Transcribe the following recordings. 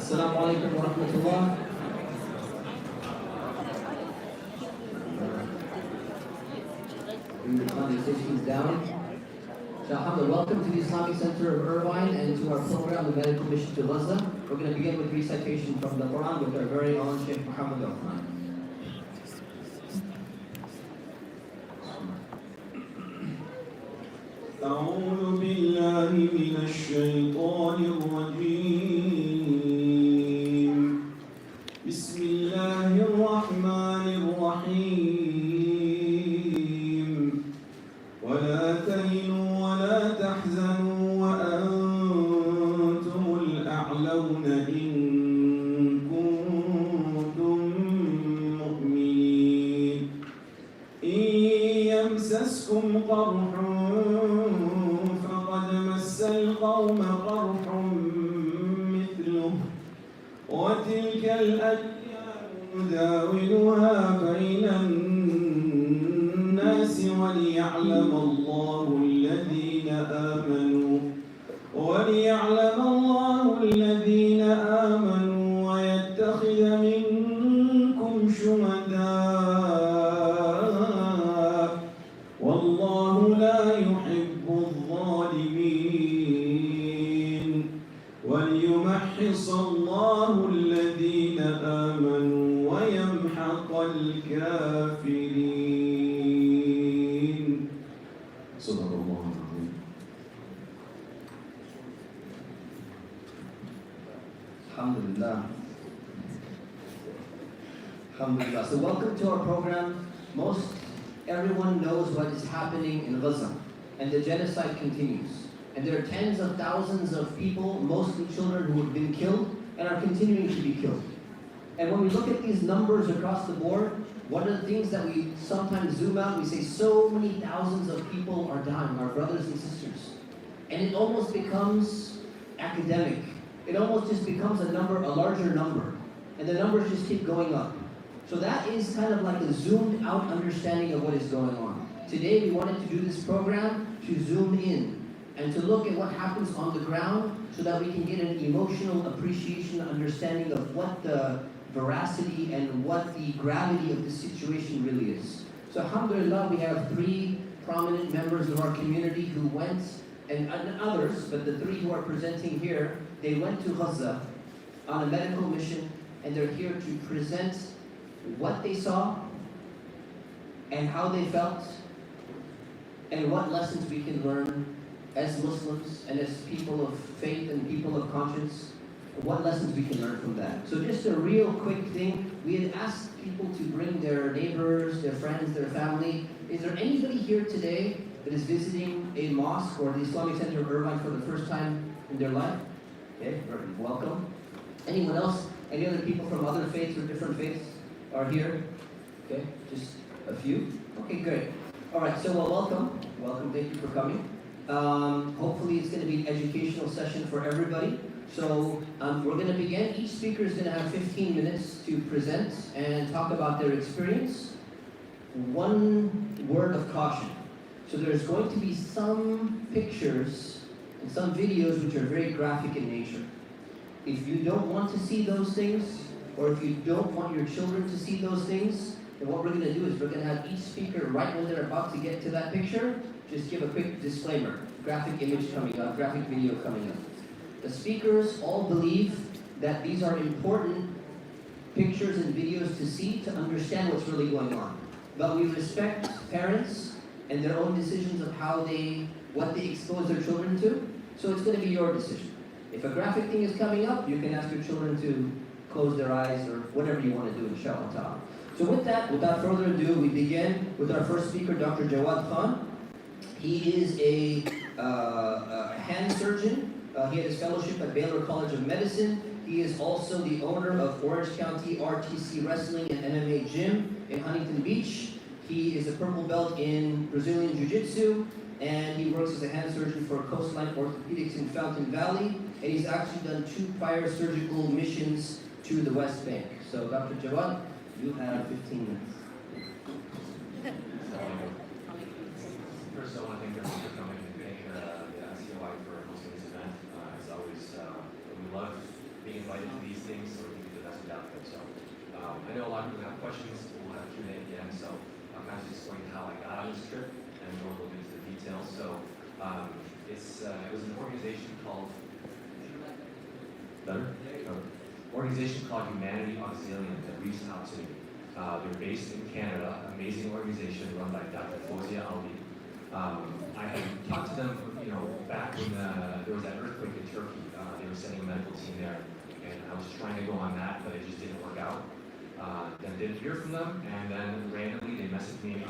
Assalamu alaikum wa rahmatullah. Bring the conversations down. So, alhamdulillah, welcome to the Islamic Center of Irvine and to our program, the Medical Mission to Gaza. We're going to begin with recitation from the Quran with our very own Sheikh Muhammad Al-Quran. أعوذ بالله من الشيطان الرجيم بسم الله الرحمن الرحيم ولا تهنوا ولا تحزنوا وأنتم الأعلون إن كنتم مؤمنين إن يمسسكم قرح القوم قرح مثله وتلك الأيام نداولها بين الناس وليعلم الله الذين آمنوا ويتخذ منكم شهداء والله لا يحب الظالمين وليمحص الله الذين آمنوا ويمحق الكافرين صدق الله العظيم. Alhamdulillah. Alhamdulillah. So welcome to our program. Most everyone knows what is happening in Gaza, and the genocide continues. And there are tens of thousands of people, mostly children, who have been killed and are continuing to be killed. And when we look at these numbers across the board, one of the things that we sometimes zoom out, we say so many thousands of people are dying, our brothers and sisters. And it almost becomes academic. It almost just becomes a larger number. And the numbers just keep going up. So that is kind of like a zoomed out understanding of what is going on. Today we wanted to do this program to zoom in and to look at what happens on the ground so that we can get an emotional appreciation, understanding of what the veracity and what the gravity of the situation really is. So alhamdulillah, we have three prominent members of our community who went, and others, but the three who are presenting here, they went to Gaza on a medical mission, and they're here to present what they saw and how they felt and what lessons we can learn as Muslims and as people of faith and people of conscience, what lessons we can learn from that. So just a real quick thing, we had asked people to bring their neighbors, their friends, their family. Is there anybody here today that is visiting a mosque or the Islamic Center of Irvine for the first time in their life? Okay, welcome. Anyone else? Any other people from other faiths or different faiths are here? Okay, just a few? Okay, great. All right, so welcome. Welcome, thank you for coming. Hopefully it's going to be an educational session for everybody. So we're going to begin. Each speaker is going to have 15 minutes to present and talk about their experience. One word of caution. So there's going to be some pictures and some videos which are very graphic in nature. If you don't want to see those things, or if you don't want your children to see those things, then what we're going to do is we're going to have each speaker, right when they're about to get to that picture, just give a quick disclaimer. Graphic image coming up, graphic video coming up. The speakers all believe that these are important pictures and videos to see to understand what's really going on. But we respect parents and their own decisions of what they expose their children to. So it's going to be your decision. If a graphic thing is coming up, you can ask your children to close their eyes or whatever you want to do, inshallah ta'ala. So with that, without further ado, we begin with our first speaker, Dr. Jawad Khan. He is a hand surgeon. He had his fellowship at Baylor College of Medicine. He is also the owner of Orange County RTC Wrestling and MMA Gym in Huntington Beach. He is a purple belt in Brazilian Jiu-Jitsu, and he works as a hand surgeon for Coastline Orthopedics in Fountain Valley, and he's actually done 2 prior surgical missions to the West Bank. So Dr. Jawad, you have 15 minutes. First, I want to thank everyone for coming and thank the SCOI for hosting this event. As always, we love being invited invited to these things, so we can do the best without them. So I know a lot of people have questions. We'll have Q&A at the end. So I'm going to explain how I got on this trip and go a little bit into the details. So it was an organization called Humanity Auxilium that reached out to me. They're based in Canada, amazing organization run by Dr. Fozia Albi. I had talked to them, back when there was that earthquake in Turkey. They were sending a medical team there, and I was trying to go on that, but it just didn't work out. Then didn't hear from them, and then randomly they messaged me, a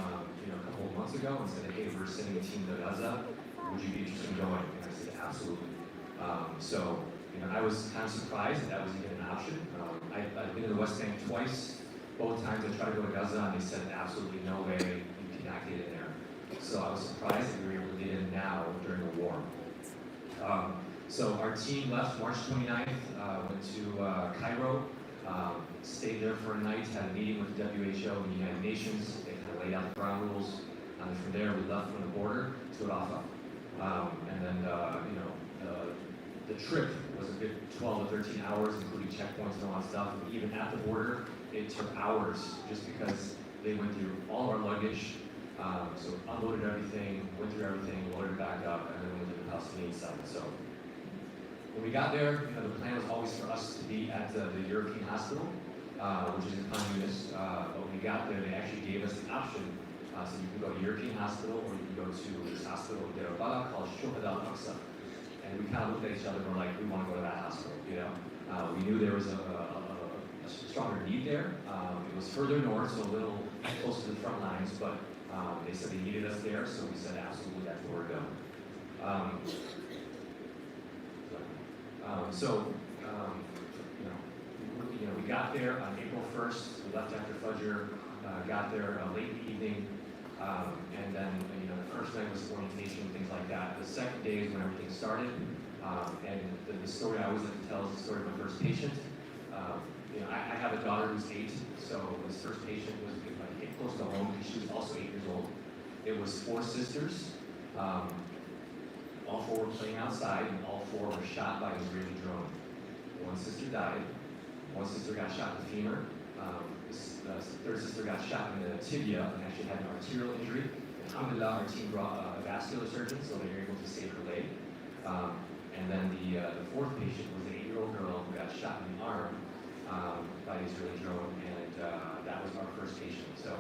couple of months ago and said, hey, we're sending a team to Gaza. Would you be interested in going? And I said, absolutely. I was kind of surprised that was even an option. I've been to the West Bank twice. Both times I tried to go to Gaza, and they said, absolutely no way, you cannot get in there. So I was surprised that we were able to get in now during the war. So our team left March 29th, went to Cairo, stayed there for a night, had a meeting with the WHO and the United Nations. They kind of laid out the ground rules. And from there, we left from the border to Rafah. The trip was a good 12 to 13 hours, including checkpoints and all that stuff. And even at the border, it took hours just because they went through all our luggage. So unloaded everything, went through everything, loaded it back up, and then went to the Palestinian side. So when we got there, the plan was always for us to be at the European hospital, which is in Khan Yunis. But when we got there, they actually gave us the option. So you can go to European hospital, or you can go to this hospital in Deir al-Balah called Shuhada al-Aqsa. And we kind of looked at each other and were like, we want to go to that hospital, We knew there was a stronger need there. It was further north, so a little close to the front lines, but they said they needed us there, so we said, absolutely, that's where we're going. We got there on April 1st. We left after Fajr, got there late in the evening, and then the first night was orientation, things like that. The second day is when everything started, and the story I always like to tell is the story of my first patient. I have a daughter who's 8, so this first patient was close to home because she was also 8 years old. It was 4 sisters. All 4 were playing outside, and all 4 were shot by an Israeli drone. One sister died. One sister got shot in the femur. The third sister got shot in the tibia and actually had an arterial injury. Alhamdulillah, our team brought a vascular surgeon, so they were able to save her leg. And then the 4th patient was an 8-year-old girl who got shot in the arm by the Israeli drone, and that was our first patient. So,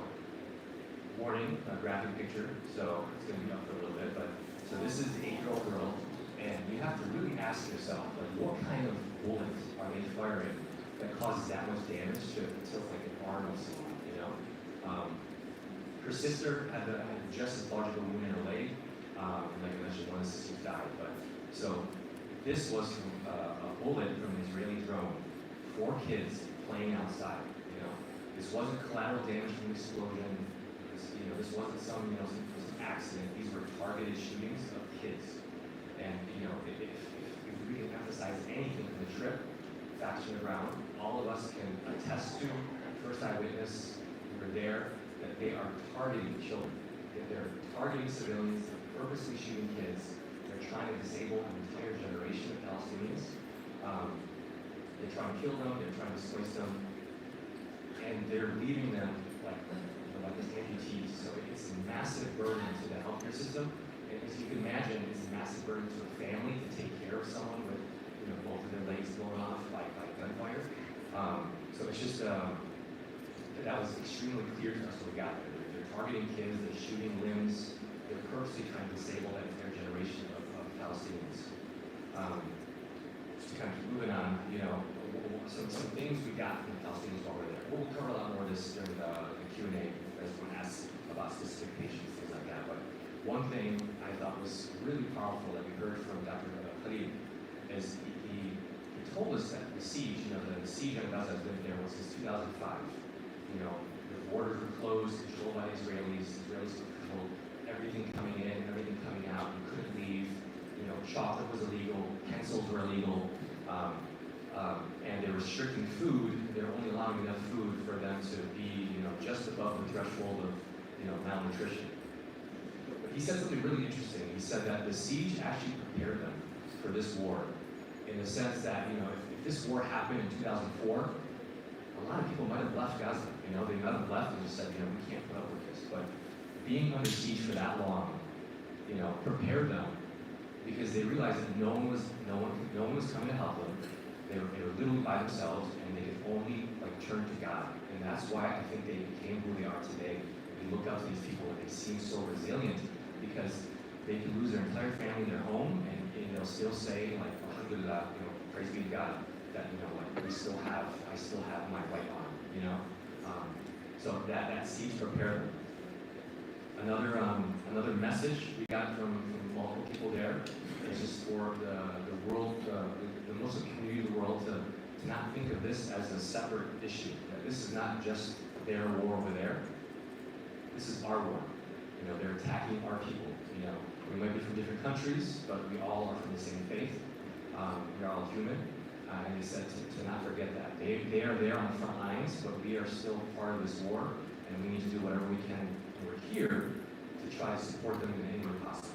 warning, a graphic picture, so it's going to be up for a little bit. But so this is the 8-year-old girl, and you have to really ask yourself, what kind of bullet are they firing that causes that much damage to tilt like an arm or something, Her sister had just as large of a wound in her leg, and like I mentioned, one of the sisters died. But so this was from a bullet from an Israeli drone. 4 kids playing outside. This wasn't collateral damage from an explosion. This wasn't some accident. These were targeted shootings of kids. And if we can emphasize anything from the trip, facts on the ground, all of us can attest to, first eyewitness, we were there, that they are targeting children. That they're targeting civilians, they're purposely shooting kids. They're trying to disable an entire generation of Palestinians. They're trying to kill them, they're trying to displace them, and they're leaving them like as amputees. So it's a massive burden to the healthcare system. And as you can imagine, it's a massive burden to a family to take care of someone with both of their legs blown off by gunfire. So it's just that was extremely clear to us when we got there. They're targeting kids, they're shooting limbs, they're purposely trying to disable that entire generation of Palestinians. Just to kind of keep moving on, some things we got from the Palestinians while we were there. We'll cover a lot more of this during the Q&A as one asks about specific patients, things like that. But one thing I thought was really powerful that we heard from Dr. Khalid is he told us that the siege, the siege on Gaza has been there since 2005. The borders were closed, controlled by the Israelis. The Israelis controlled everything coming in, everything coming out. You couldn't leave. Chocolate was illegal, pencils were illegal, and they were restricting food. They're only allowing enough food for them to be, just above the threshold of, malnutrition. But he said something really interesting. He said that the siege actually prepared them for this war. in the sense that, you know, if this war happened in 2004, a lot of people might have left Gaza. You know, they might have left and just said, you know, we can't put up with this. But being under siege for that long, you know, prepared them because they realized that no one was coming to help them. They were literally by themselves, and they could only like turn to God. And that's why I think they became who they are today. We look up to these people and they seem so resilient because they can lose their entire family, their home, and they'll still say like, Alhamdulillah, you know, praise be to God that, you know, like I still have my right arm, you know. So that siege prepared them. Another message we got from multiple people there is just for the world, the Muslim community of the world to not think of this as a separate issue. That this is not just their war over there. This is our war. You know, they're attacking our people. You know, we might be from different countries, but we all are from the same faith. We're all human. And he said to not forget that. They are there on the front lines, but we are still part of this war, and we need to do whatever we can. We're here to try to support them in any way possible.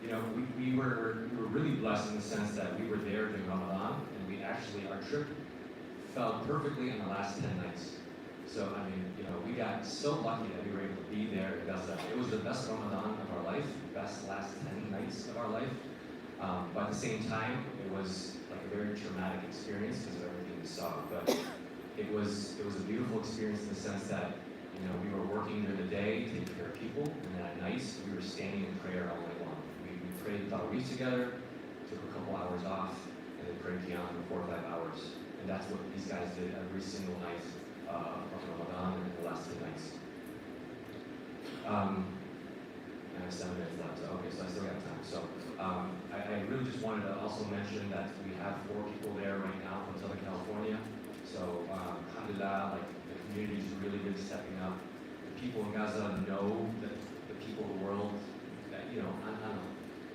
You know, we were really blessed in the sense that we were there during Ramadan, and we actually, our trip fell perfectly in the last 10 nights. So, I mean, you know, we got so lucky that we were able to be there in Gaza. It was the best Ramadan of our life, best last 10 nights of our life. But at the same time, it was like a very traumatic experience because of everything we saw. But it was a beautiful experience in the sense that, you know, we were working during the day, taking care of people, and then at night, we were standing in prayer all night long. We prayed Tarawih together, took a couple hours off, and then prayed Qiyam for 4 or 5 hours. And that's what these guys did every single night of Ramadan and the last 10 nights. I have 7 minutes left. Okay, so I still got time. So I really just wanted to also mention that we have 4 people there right now from Southern California. So alhamdulillah, like the community is really stepping up. The people in Gaza know that the people of the world, that, you know, on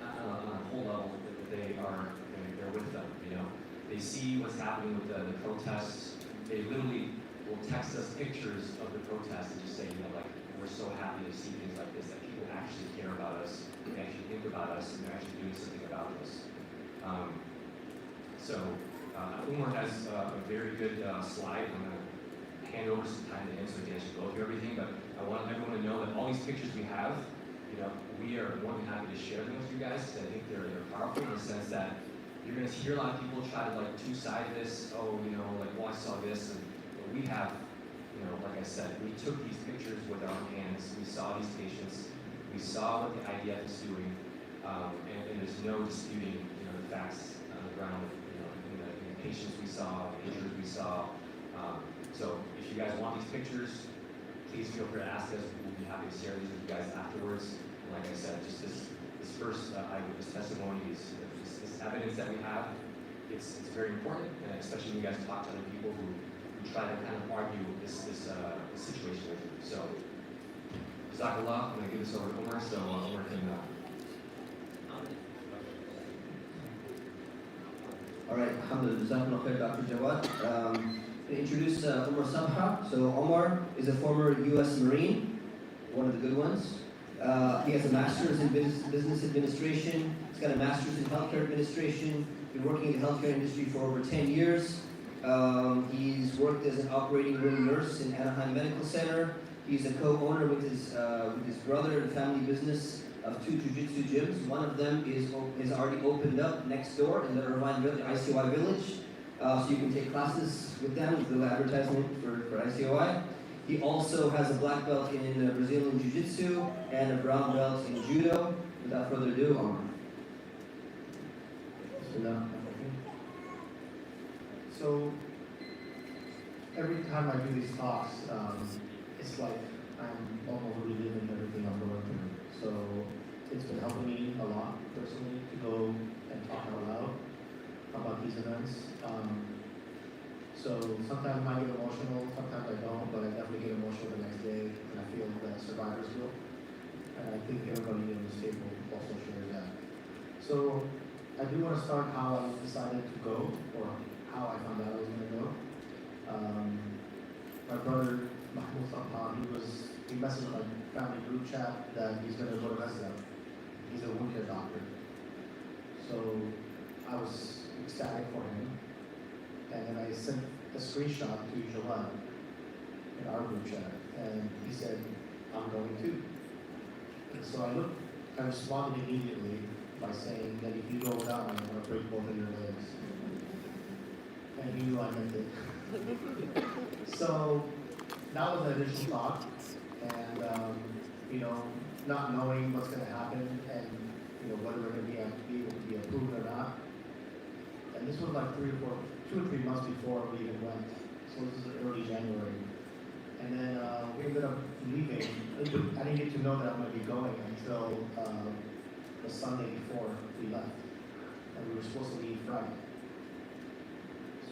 a whole level, that they're with them. You know, they see what's happening with the protests. They literally will text us pictures of the protests and just say, you know, like, we're so happy to see things like this, that people actually care about us, they actually think about us, and they're actually doing something about us. Umar has a very good slide. I'm going to hand over some time to him so he can actually go through everything, but I want everyone to know that all these pictures we have, you know, we are more than happy to share them with you guys because I think they're powerful in the sense that you're going to hear a lot of people try to like two-side this, oh, you know, like, well, I saw this, and we have, you know, like I said, we took these pictures with our own hands. We saw these patients. We saw what the IDF is doing, and there's no disputing, you know, the facts on the ground. You know, in the patients we saw, the injuries we saw. So if you guys want these pictures, please feel free to ask us. We'll be happy to share these with you guys afterwards. And like I said, just this first eyewitness testimony is this evidence that we have. It's very important, and especially when you guys talk to other people who try to kind of argue this situation with you. So, Jazakallah, I'm going to give this over to Umar, so Umar can... All right, alhamdulillah, Jazakallah khair, Dr. Jawad. To introduce Omar Sabha. So Omar is a former U.S. Marine, one of the good ones. He has a master's in business administration. He's got a master's in healthcare administration. Been working in the healthcare industry for over 10 years. He's worked as an operating room nurse in Anaheim Medical Center. He's a co-owner with his brother and family business of 2 jiu-jitsu gyms. One of them is already opened up next door in the Irvine Village, ICOI Village. So you can take classes with them, with a little advertisement for ICOI. He also has a black belt in Brazilian Jiu-Jitsu and a brown belt in Judo. Without further ado, Omar. So every time I do these talks, it's like I'm almost reliving everything I'm going through. So it's been helping me a lot personally to go and talk out loud about these events. So sometimes I might get emotional, sometimes I don't, but I definitely get emotional the next day, and I feel that survivor's guilt. And I think everybody in this table also shares that. So I do want to start how I decided to go, or how I found out I was going to go. My brother, Mahmoud Safhan, he messaged my family group chat that he's going to go to Gaza. He's a wound care doctor. So I was ecstatic for him. And then I sent a screenshot to Joel in our group chat, and he said, I'm going too. And so I responded immediately by saying that if you go down, I'm going to break both of your legs. And he knew I meant it. So that was the initial thought, and not knowing what's going to happen, and whether we're going to be able to be approved or not. And this was like 2 or 3 months before we even went. So this is early January. And then we ended up leaving. I didn't get to know that I'm going to be going until the Sunday before we left. And we were supposed to leave Friday.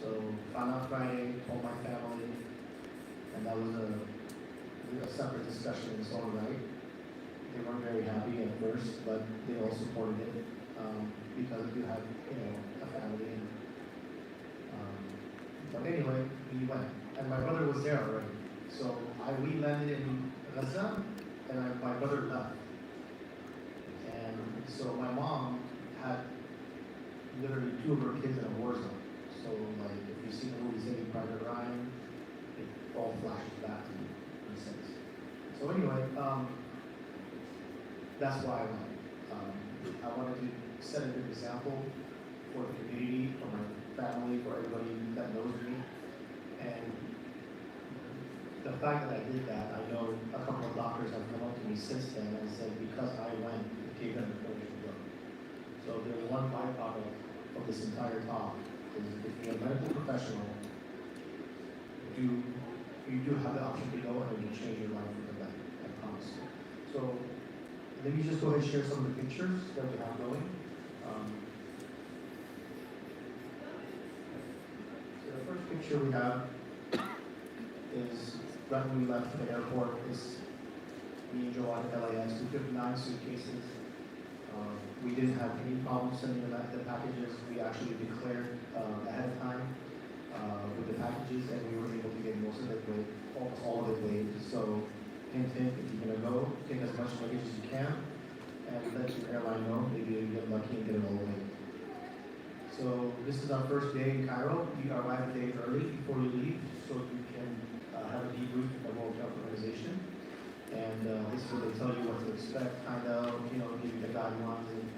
So found out Friday, told my family, and that was a separate discussion in its own right. They weren't very happy at first, but they all supported it because you have, a family. And, but anyway, we went, and my brother was there already. So we landed in Gaza, and my brother left. And so my mom had literally 2 of her kids in a war zone. So like, if you see the movie Saving Private Ryan, it all flashes back to me in a sense. So anyway, that's why I went. I wanted to set a good example for the community, for my family, for everybody that knows me. And the fact that I did that, I know a couple of doctors have come up to me since then and said because I went, it gave them the courage to go. So there's one byproduct of this entire talk is if you're a medical professional, you do have the option to go and it will change your life for the better, I promise. So let me just go ahead and share some of the pictures that we have going. So the first picture we have is right when we left the airport. Is me and Joe at LAX. We took 9 suitcases. We didn't have any problem sending the packages. We actually declared ahead of time with the packages, and we were able to get most of it waived, almost all of it waived. So, hint, if you're gonna go, take as much luggage as you can, and let your airline know. Maybe you get lucky and get it all waived. So this is our first day in Cairo. We arrive a day early before you leave, so you can have a debrief with the World Health Organization. And this is where they tell you what to expect, kind of, give you the guidelines and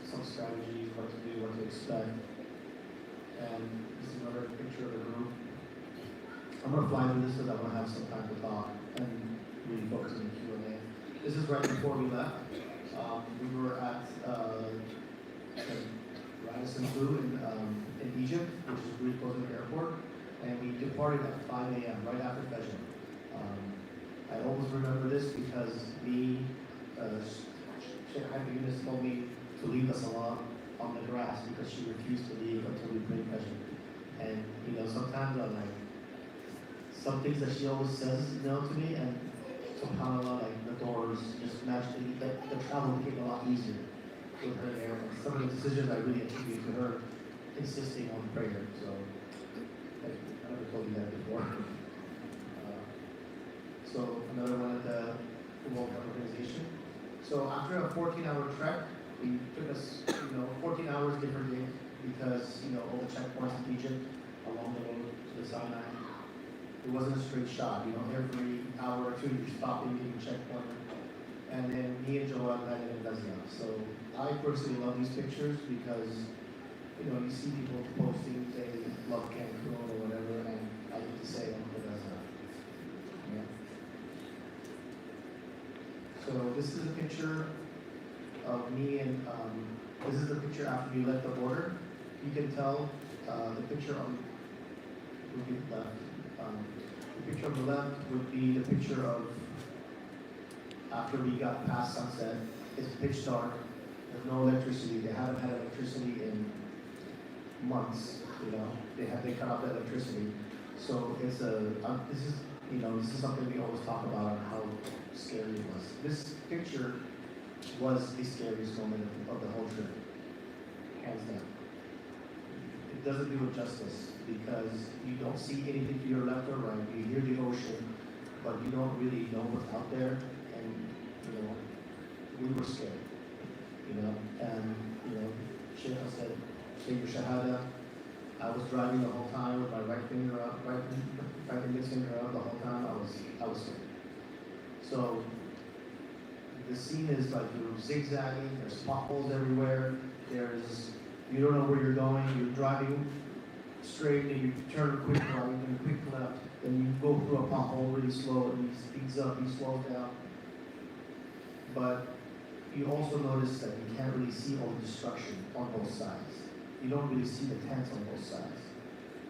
some strategies, what to do, what to expect. And this is another picture of the group. I'm going to fly through this because I want to have some time to talk and really focus on the Q&A. This is right before we left. We were at Radisson Blue in Egypt, which is really close to the airport. And we departed at 5 a.m., right after Fajr. I always remember this because Sheikh Yunus told me to leave the salah on the grass because she refused to leave until we prayed Fajr. And sometimes I'm like, some things that she always says to me, and subhanAllah, like the doors just magically, the travel became a lot easier with her there. Some of the decisions I really attribute to her insisting on prayer. So I never told you that before. So another one at the World Health Organization. So after a 14-hour trek, it took us 14 hours different day because all the checkpoints in Egypt along the road to the Sinai. It wasn't a straight shot. Every hour or two you're stopping, getting a checkpoint. And then me and Joel landed in Gaza. So I personally love these pictures because you see people posting they love Cancun or whatever, and I get to say I'm from Gaza. Yeah. So this is a picture of me and this is the picture after we left the border. You can tell the picture on the left. The picture on the left would be the picture of after we got past sunset. It's pitch dark. There's no electricity. They haven't had electricity in months. They cut off the electricity. So it's this is something we always talk about on how scary it was. This picture was the scariest moment of the whole trip, hands down. It doesn't do it justice because you don't see anything to your left or right. You hear the ocean, but you don't really know what's out there. And we were scared. And Sheikh said, say your shahada. I was driving the whole time with my right finger up, right index finger up the whole time. I was scared. So the scene is like you're zigzagging. There's potholes everywhere. You don't know where you're going. You're driving straight, and you turn quick right and quick left. Then you go through a pothole really slow, and he speeds up, he slows down. But you also notice that you can't really see all the destruction on both sides. You don't really see the tents on both sides.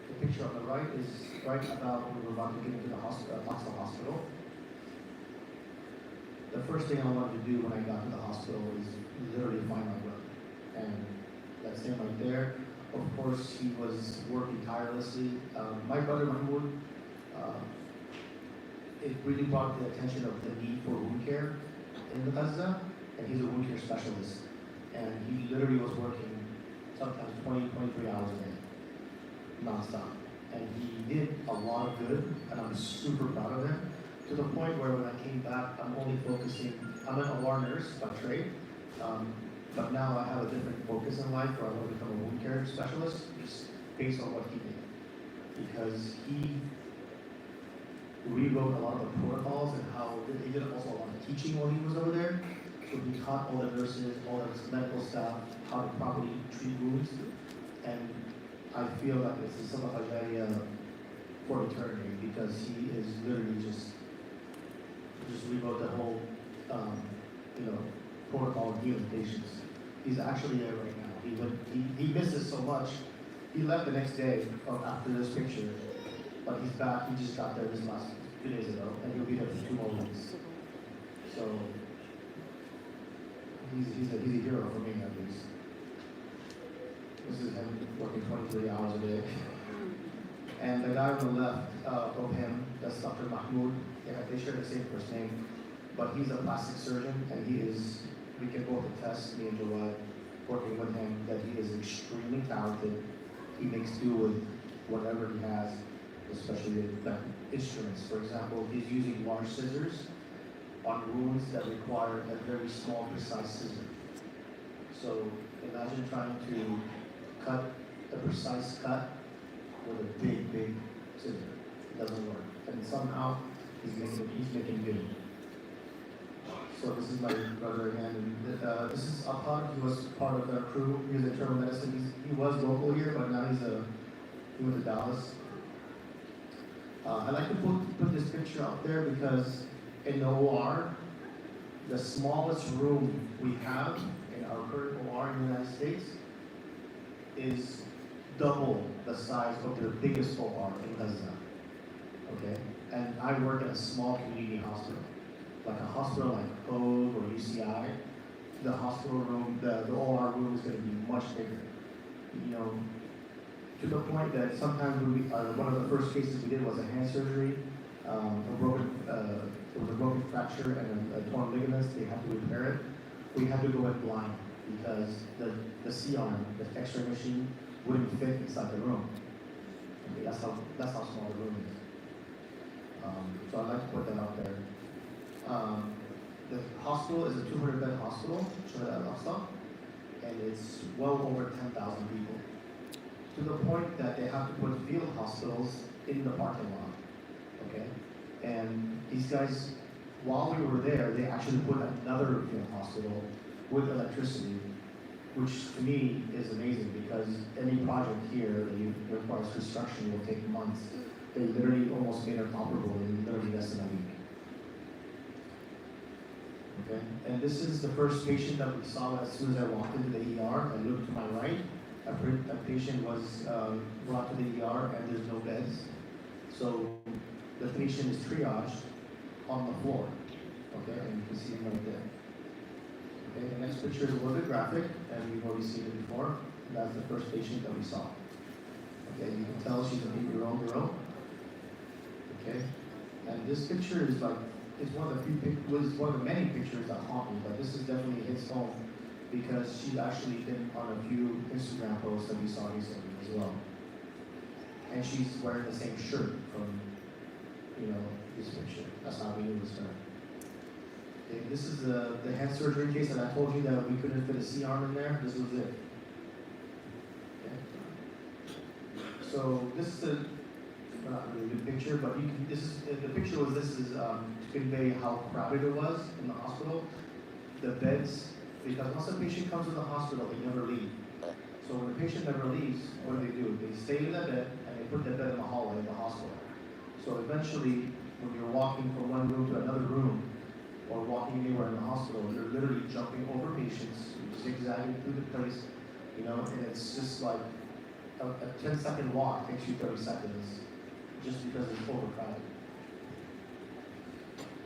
The picture on the right is right about when we were about to get into the hospital. The first thing I wanted to do when I got to the hospital is literally find my brother. And that's him right there. Of course, he was working tirelessly. My brother Mahmoud, it really brought the attention of the need for wound care in the Gaza, and he's a wound care specialist. And he literally was working sometimes 20, 23 hours a day, nonstop. And he did a lot of good, and I'm super proud of him, to the point where when I came back, I'm an OR nurse by trade, but now I have a different focus in life where I want to become a wound care specialist, just based on what he did. Because he rewrote a lot of the protocols and how he did also a lot of teaching while he was over there. So he taught all the nurses, all the medical staff how to properly treat wounds. And I feel like this is some of Ajaya for eternity, because he is literally just rewrote the whole protocol of healing patients. He's actually there right now. He misses so much. He left the next day after this picture, but he's back. He just got there this last 2 days ago, and he'll be there for 2 more weeks. So he's a hero for me, at least. This is him working 23 hours a day. And the guy on the left of him, that's Dr. Mahmoud. Yeah, they share the same first name, but he's a plastic surgeon, and we can both attest, me and Jawad, working with him, that he is extremely talented. He makes do with whatever he has, especially the instruments. For example, he's using large scissors on wounds that require a very small, precise scissor. So imagine trying to cut a precise cut with a big, big scissor. It doesn't work. And somehow he's making good. So this is my brother again. And this is Abhad. He was part of the crew. He was internal medicine. He was local here, but now he went to Dallas. I like to put this picture up there because in the OR, the smallest room we have in our current OR in the United States is double the size of the biggest OR in Gaza. Okay? And I work at a small community hospital. Like a hospital like Hoag or UCI, the hospital room, the OR room is going to be much bigger. You know, to the point that sometimes one of the first cases we did was a hand surgery, there was a broken fracture and a torn ligaments. They had to repair it. We had to go in blind because the C-arm, the X-ray machine, wouldn't fit inside the room. Okay, that's how small the room is. So I'd like to put that out there. The hospital is a 200-bed hospital, and it's well over 10,000 people. To the point that they have to put field hospitals in the parking lot. Okay? And these guys, while we were there, they actually put another field hospital with electricity, which to me is amazing because any project here that requires construction will take months. They literally almost made it operable in literally less than a week. Okay, and this is the first patient that we saw as soon as I walked into the ER. I looked to my right. A patient was brought to the ER and there's no beds. So the patient is triaged on the floor. Okay, and you can see him right there. Okay, the next picture is a little bit graphic, and we've already seen it before. That's the first patient that we saw. Okay, you can tell she's an 8-year-old girl. Okay, and this picture is like, it's one of the many pictures that haunt me, but this is definitely hits home because she's actually been on a few Instagram posts that we saw recently as well. And she's wearing the same shirt from, this picture. That's how we knew it was her. Okay, this is the hand surgery case that I told you that we couldn't fit a C-arm in there. This was it. So this is not really a good picture, but you can, the picture was to convey how crowded it was in the hospital. The beds, because once a patient comes to the hospital, they never leave. So when the patient never leaves, what do? They stay in that bed and they put that bed in the hallway of the hospital. So eventually, when you're walking from one room to another room, or walking anywhere in the hospital, you're literally jumping over patients, zigzagging through the place, and it's just like a 10-second walk takes you 30 seconds, just because it's overcrowded.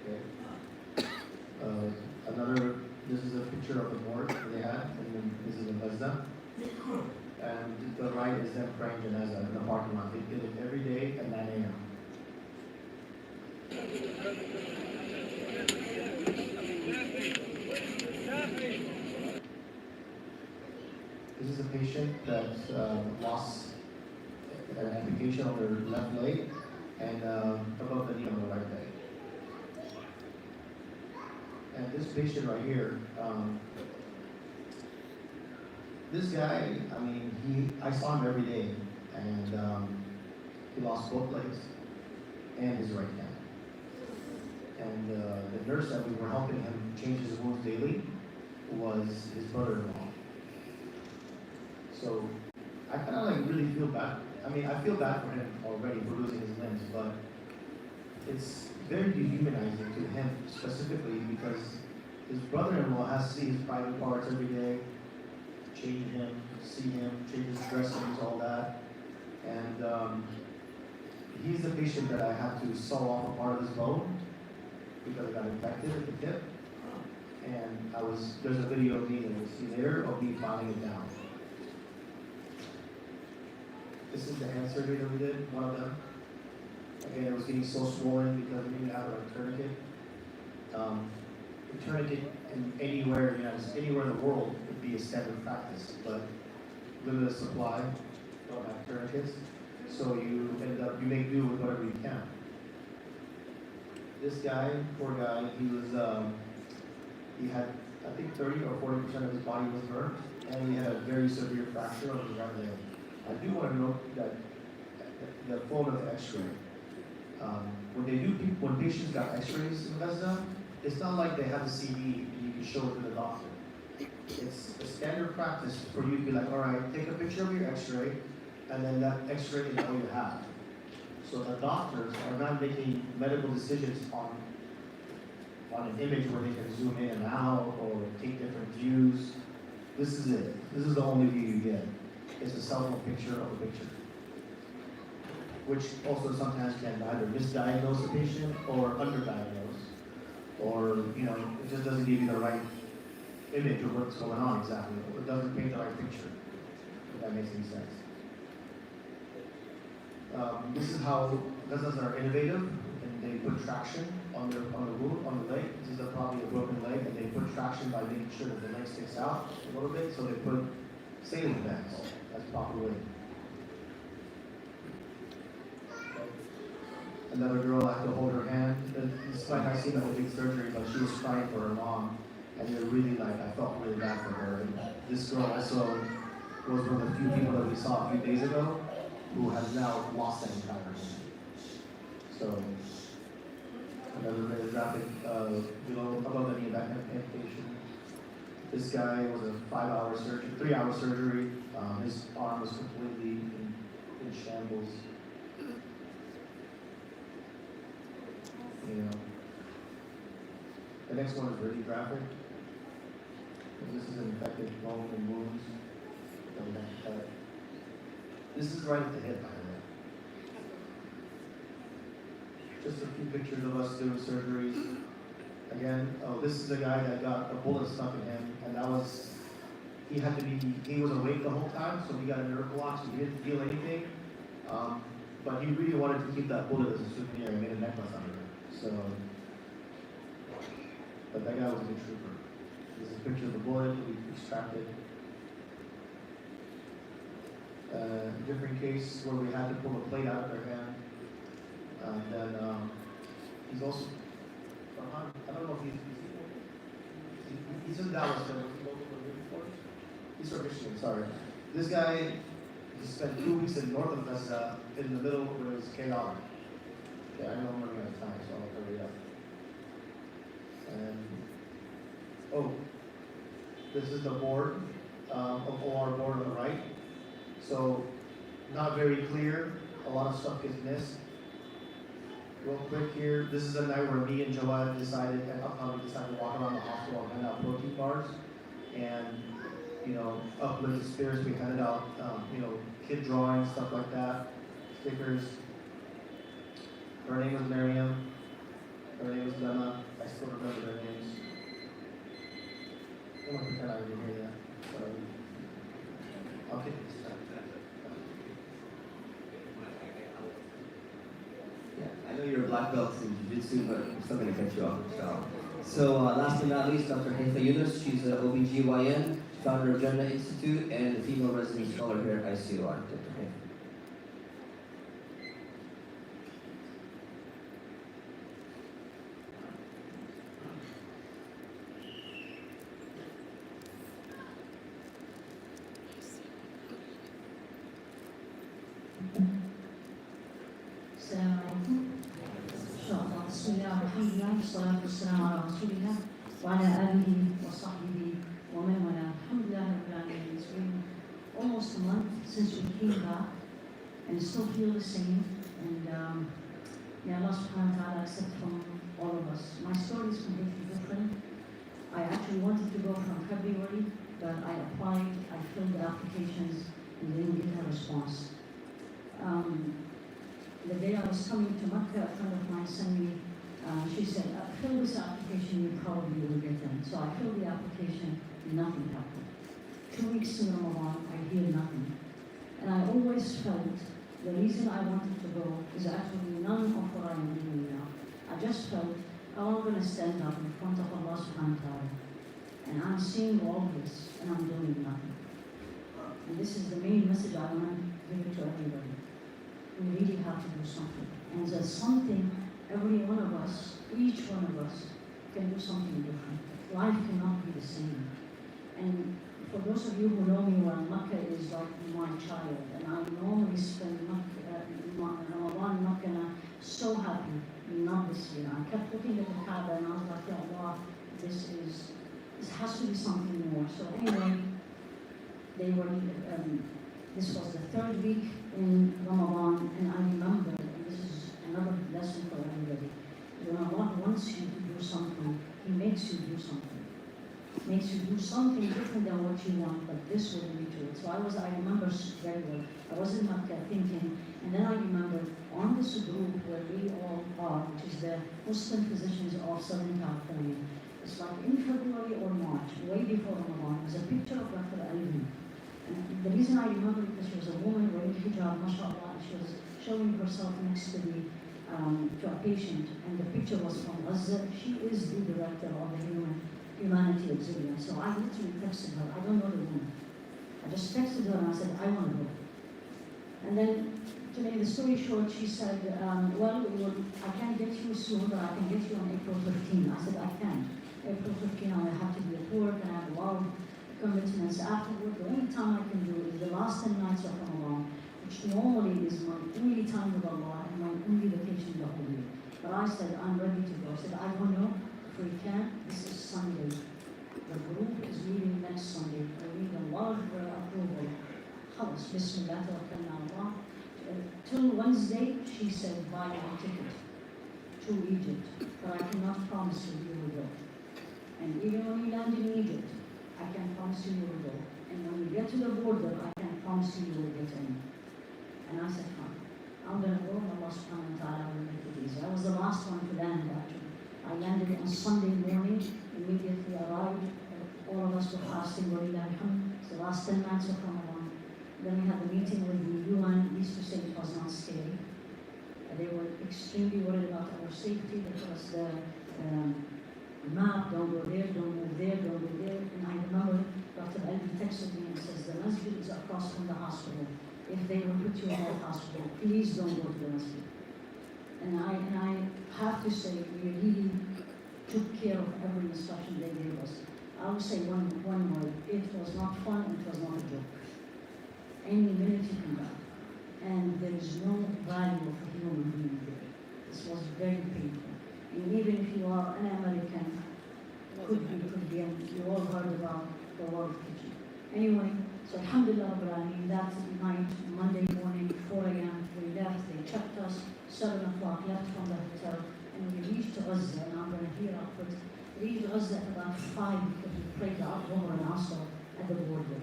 Okay. This is a picture of the morgue that they had, and then this is in Gaza. And the right is them praying janazah in the parking lot. They did it every day at 9 a.m. This is a patient that lost an amputation on their left leg and above the knee on the right leg. And this patient right here, this guy, I saw him every day, and he lost both legs and his right hand. And the nurse that we were helping him change his wounds daily was his brother-in-law. So I kind of really feel bad. I feel bad for him already for losing his limbs, but it's very dehumanizing to him specifically because his brother-in-law has to see his private parts every day, change him, see him, change his dressings, all that. And he's the patient that I had to saw off a part of his bone because it got infected at the tip. And there's a video of me that you'll see later of me filing it down. This is the hand surgery that we did, one of them. Again, it was getting so swollen because we didn't have a tourniquet. A tourniquet anywhere in the world would be a standard practice, but limited supply, don't have tourniquets, so you make do with whatever you can. This guy, poor guy, he had, I think 30 or 40% of his body was burnt, and he had a very severe fracture of his right leg. I do want to note that the photo of the X-ray. When patients got X-rays in Gaza, it's not like they have a CD and you can show it to the doctor. It's a standard practice for you to be like, all right, take a picture of your X-ray, and then that X-ray is all you have. So the doctors are not making medical decisions on an image where they can zoom in and out or take different views. This is it. This is the only view you get. It's a cell phone picture of a picture, which also sometimes can either misdiagnose the patient or underdiagnose, or it just doesn't give you the right image of what's going on exactly. It doesn't paint the right picture, if that makes any sense. This is how Gazas are innovative, and they put traction on the leg. This is probably a broken leg, and they put traction by making sure that the leg sticks out a little bit, so they put saline bags. That's proper way. Another girl, I had to hold her hand. Despite not seeing a big surgery, but she was crying for her mom, and I felt really bad for her. And this girl also was one of the few people that we saw a few days ago who has now lost that entire hand. So, another very graphic below above the knee back amputation. This guy was a 3-hour surgery. His arm was completely in shambles. The next one is really graphic. This is an infected bone and wounds. This is right at the hip, by the way. Just a few pictures of us doing surgeries. Again, this is a guy that got a bullet stuck in him, and he was awake the whole time, so he got a nerve block, so he didn't feel anything. But he really wanted to keep that bullet as a souvenir. He made a necklace out of it. So, but that guy was a good trooper. This is a picture of the bullet we extracted. Different case where we had to pull a plate out of their hand. And then he's also, I don't know if he's in Dallas, but he's from Michigan, sorry. This guy, He spent 2 weeks in north of Gaza, in the middle where it was chaotic. Okay, I know I'm running out of time, so I'll hurry up. And, oh, this is the board of OR board on the right. So, not very clear, a lot of stuff gets missed. Real quick here, this is the night where me and Joanne decided, and Upcoming decided to walk around the hospital and hand out protein bars. And, uplift the spirits. We handed out, kid drawings, stuff like that, stickers. Her name was Miriam. Her name was Lena. I still remember their names. I'm gonna pretend I didn't hear that. Sorry. Okay. Yeah, I know you're a black belt in Jiu-Jitsu, but I'm still going to cut you off, inshallah. So last but not least, Dr. Haifa Yunus. She's an OBGYN, founder of Jannah Institute, and a female resident scholar here at ICOR. Dr. Haifa. السلام عليكم. إن شاء الله. بسم الله والحمد لله والصلاة والسلام على رسول الله وعلى آله وصحبه ومن والاه. الحمد لله رب العالمين. It's been almost a month since we came back and still feel the same. And may Allah subhanahu wa ta'ala accept from all of us. My story is completely different. I actually wanted to go from February, but I applied, I filled the applications and didn't get a response. The day I was coming to Mecca, a friend of mine sent me, she said, fill this application, you probably will get in. So I filled the application, nothing happened. 2 weeks in Ramadan, I hear nothing. And I always felt the reason I wanted to go is actually none of what I'm doing now. I just felt, I'm going to stand up in front of Allah subhanahu wa ta'ala. And I'm seeing all this, and I'm doing nothing. And this is the main message I want to give it to everybody. We really have to do something. And there's something every one of us, each one of us, can do something different. Life cannot be the same. And for those of you who know me well, Makkah is like my child. And I normally spend Ramadan in Makkah so happy, not this year. I kept looking at the Kaaba and I was like, Ya Allah, this has to be something more. So anyway, this was the 3rd week in Ramadan, and I remember, and this is another lesson for everybody, when Allah wants you to do something, He makes you do something. Makes you do something different than what you want, but this will lead to it. So I remember very well, I was in Makkah thinking, and then I remember on this group where we all are, which is the Muslim physicians of Southern California, it's like in February or March, way before Ramadan, there's a picture of Dr. Ali. And the reason I remember it because she was a woman wearing hijab, mashallah, and she was showing herself next to to a patient, and the picture was from Gaza. She is the director of the Humanity Auxiliary. So I literally texted her. I don't know the woman. I just texted her and I said, I want to go. And then, to make the story short, she said, I can't get you soon, but I can get you on April 15. I said, I can. April 15, I have to be at work and I have a lot of commitments afterward. The only time I can do is the last 10 nights of Ramadan, which normally is my only time with Allah and my only vacation the whole year. But I said, I'm ready to go. I said, I don't know if we can. This is Sunday. The group is meeting next Sunday. I need a lot of approval. Khalas, Bismillah, tawakkalna Allah. Till Wednesday, she said, buy a ticket to Egypt. But I cannot promise you will go. And even when we land in Egypt, I can promise you will go. And when we get to the border, I can promise you will get in. And I said, fine. I'm going to go and Allah subhanahu wa ta'ala will make it easy. I was the last one to land actually. I landed on Sunday morning, immediately arrived. All of us were fasting, it's the last 10 nights of Ramadan. Then we had the meeting with the UN. Used to say it was not scary. They were extremely worried about our safety because the map, don't go there, don't move there, don't go there. And I remember Dr. Ali texted me and says, the masjid is across from the hospital. If they will put you in that hospital, please don't go to the masjid. And I have to say, we really took care of every instruction they gave us. I would say one word, it was not fun, it was not a joke. Any minute you can die. And there is no value of a human being there. This was very painful. And even if you are an American, could be, and you all heard about the World Kitchen. Anyway, so Alhamdulillah Rabbil Alameen, that night, Monday morning, 4 a.m., we left, they checked us, 7 o'clock, left from the hotel, and we reached Gaza, and I'm going to hear afterwards. We reached Gaza at about 5 because we prayed out over an Asr at the border.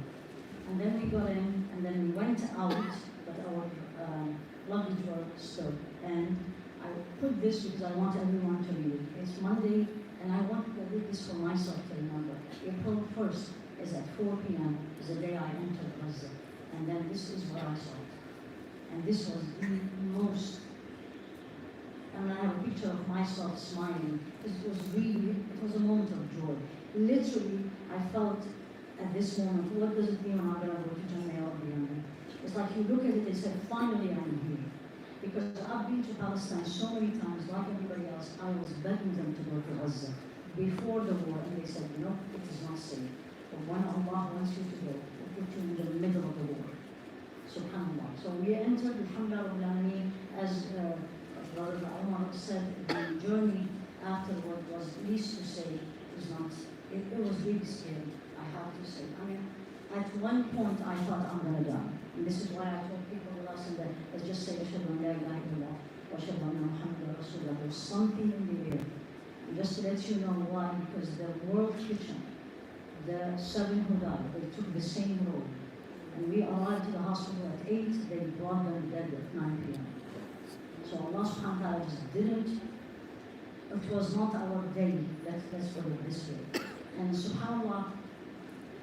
And then we got in, and then we went out, but our luggage were still. And I put this because I want everyone to read it. It's Monday, and I want to read this for myself to remember. April 1st is at 4 p.m. is the day I entered Gaza. And then this is what I saw. And this was the most, and I have a picture of myself smiling. It was a moment of joy. Literally, I felt at this moment, what does it mean when I'm going to go to Jamaica or beyond? It's like you look at it and say, finally I'm here. Because I've been to Palestine so many times, like everybody else, I was begging them to go to Gaza before the war, and they said, no, it is not safe. But when Allah wants you to go, He'll put you in the middle of the war. SubhanAllah. So we entered, alhamdulillah, as Brother Omar said, the journey afterward was, least to say, was not, it was really scary, I have to say. I mean, at one point I thought I'm going to die. And this is why I told people with us, and that let's just say, Ashhadu an la ilaha illallah, wa ashhadu anna Muhammadan Rasulullah. There's something in the air. And just to let you know why, because the World Kitchen, the 7 who died, they took the same road. And we arrived to the hospital at 8, they brought them dead at 9 p.m. So Allah subhanahu wa ta'ala just didn't, it was not our day, let's put it this way. And subhanAllah,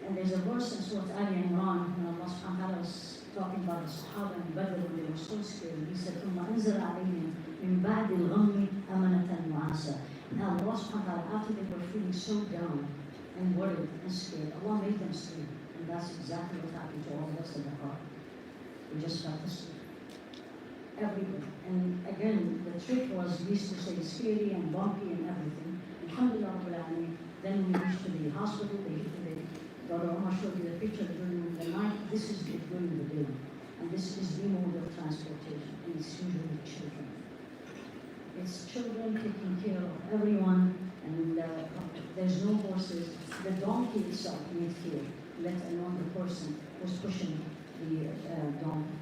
and there's a verse in Surah Al-Imran when Allah subhanahu wa ta'ala was talking about the Sahaba and Badr when they were so scared. He said, ثُمَّ أَنزَلَ عَلَيْهِمْ مِنْ بَعْدِ الْغَمِّ أَمَنَةً وَعَسَى. Now Allah subhanahu wa ta'ala, after they were feeling so down and worried and scared, Allah made them sleep. And that's exactly what happened to all of us in the heart. We just fell asleep. Everywhere. And again, the trick was, we used to say scary and bumpy and everything. Alhamdulillah Rabbil Alameen. Then we reached to the hospital, Brother Omar showed you the picture during the night. This is during the day. And this is the mode of transportation. And it's usually children. It's children taking care of everyone, and there's no horses. The donkey itself needs care, let alone the person who's pushing the donkey.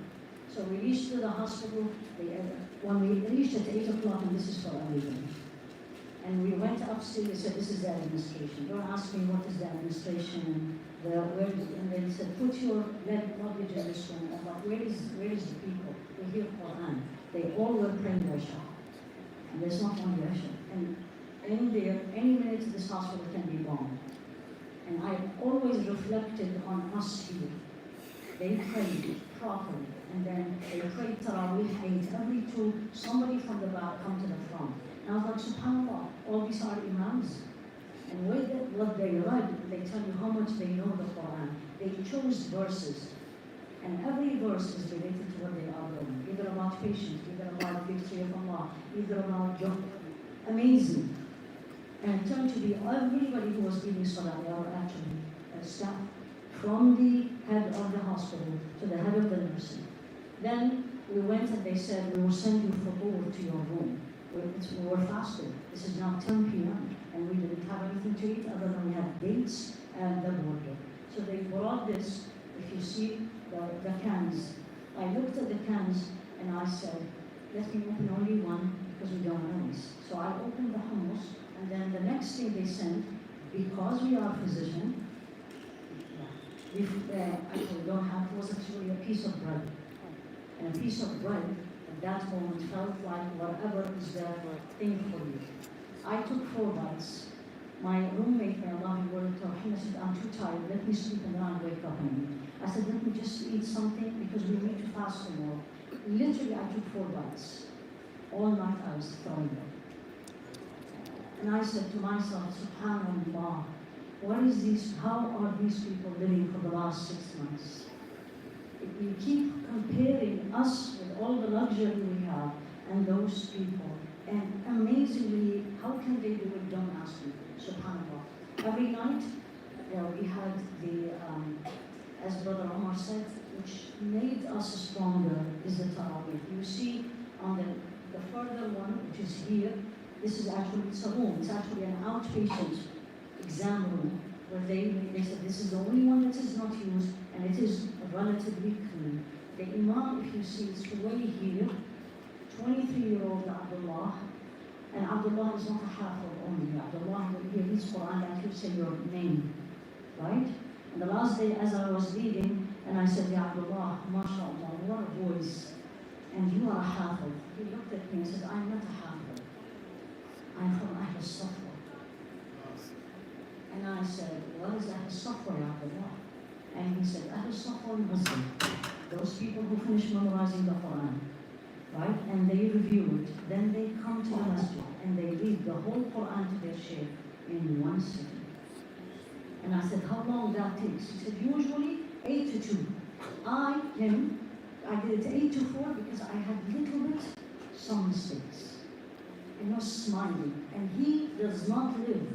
So we reached to the hospital. When we reached at 8 o'clock, and this is for everybody. And we went upstairs. They said, this is the administration. Don't ask me what is the administration and they said, put your luggage in this room. I thought, where is the people? We hear Quran. They all were praying Isha. And there's not only Isha. And in there, any minute this hospital can be bombed. And I always reflected on us here. They prayed properly. And then they prayed Taraweeh 8. Every 2, somebody from the back come to the front. And I was like, subhanAllah, all these are imams. And with what they read, they tell you how much they know the Quran. They chose verses. And every verse is related to what they are doing. Either about patience, either about victory of Allah, either about joy. Amazing. And it turned to be everybody who was giving salah, they were actually staff. From the head of the hospital to the head of the nursing. Then we went and they said, we will send you food to your room. We were fasting. This is now 10 p.m. and we didn't have anything to eat other than we had dates and the water. So they brought this, if you see the cans. I looked at the cans and I said, let me open only one because we don't know this. So I opened the hummus, and then the next thing they sent, because we are physician, actually don't have, was actually a piece of bread. And a piece of bread at that moment felt like whatever is the thing for you. I took 4 bites. My roommate, may Allah be worried to him, said, I'm too tired, let me sleep and then I'll wake up and eat. I said, let me just eat something because we need to fast tomorrow. Literally, I took 4 bites. All night I was throwing them. And I said to myself, subhanAllah, what is this, how are these people living for the last 6 months? If we keep comparing us with all the luxury we have and those people, and amazingly, how can they do it? Don't ask me, subhanAllah. Every night, we had the, as Brother Omar said, which made us stronger is the Taraweeh. You see on the further one, which is here, this is actually, it's a room, it's actually an outpatient exam room, where they said this is the only one that is not used, and it is relatively clean. The Imam, if you see, is way here, 23-year-old Abdullah, and Abdullah is not a hafiz only. Abdullah, when he reads Quran, like you say your name, right? And the last day, as I was reading, and I said, Ya Abdullah, mashallah, what a voice, and you are a hafiz. He looked at me and said, I'm not a hafiz. I'm from Ahl Safwa. And I said, what is Ahl Safwa, Ya Abdullah? And he said, Ahl Safwa Muslim, those people who finish memorizing the Quran, right? And they review it. Then they come to the masjid and they read the whole Quran to their shaykh in one sitting. And I said, how long that takes? He said, usually 8 to 2. I did it 8 to 4 because I had little bit, some mistakes. And he was smiling. And he does not live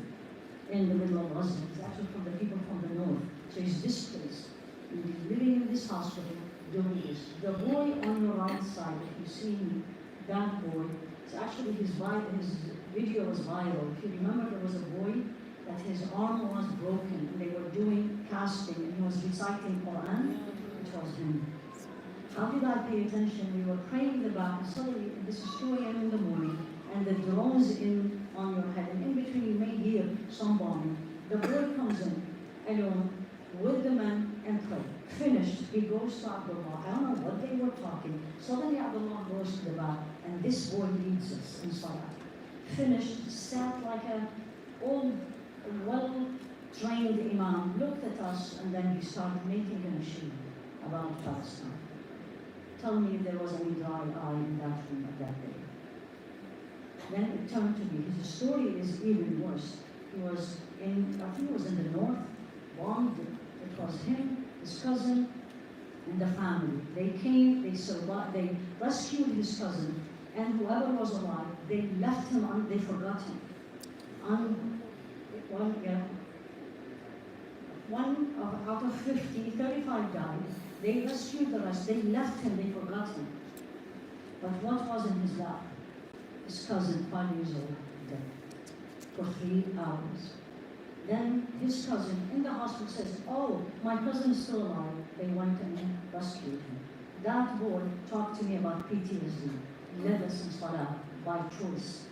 in the middle of Gaza. He's actually from the people from the north. So he's displaced. And he's living in this hospital doing this. The boy on your right side, if you see me, that boy, it's actually his video was viral. If you remember, there was a boy that his arm was broken and they were doing casting and he was reciting Quran. It was him. How did I pay attention? We were praying in the back and suddenly, this is 2 a.m. in the morning, and the drone's in on your head, and in between you may hear some bombing. The boy comes in alone with the man and pray. Finished, he goes to Abdullah. I don't know what they were talking. Suddenly Abdullah goes to the back, and this boy leads us in Salah. Finished, sat like a old, well-trained imam, looked at us, and then he started making a machine about Palestine. Tell me if there was any dry eye in that room at that day. Then it turned to me. His story is even worse. He was in, I think it was in the north, bombed. It was him, his cousin, and the family. They came, they survived, they rescued his cousin, and whoever was alive, they left him, they forgot him. Out of 50, 35 died. They rescued the rest, they left him, they forgot him. But what was in his lap? His cousin, 5 years old, dead for 3 hours. Then his cousin in the hospital says, oh, my cousin is still alive. They went and rescued him. That boy talked to me about PTSD, led us in Salah by choice.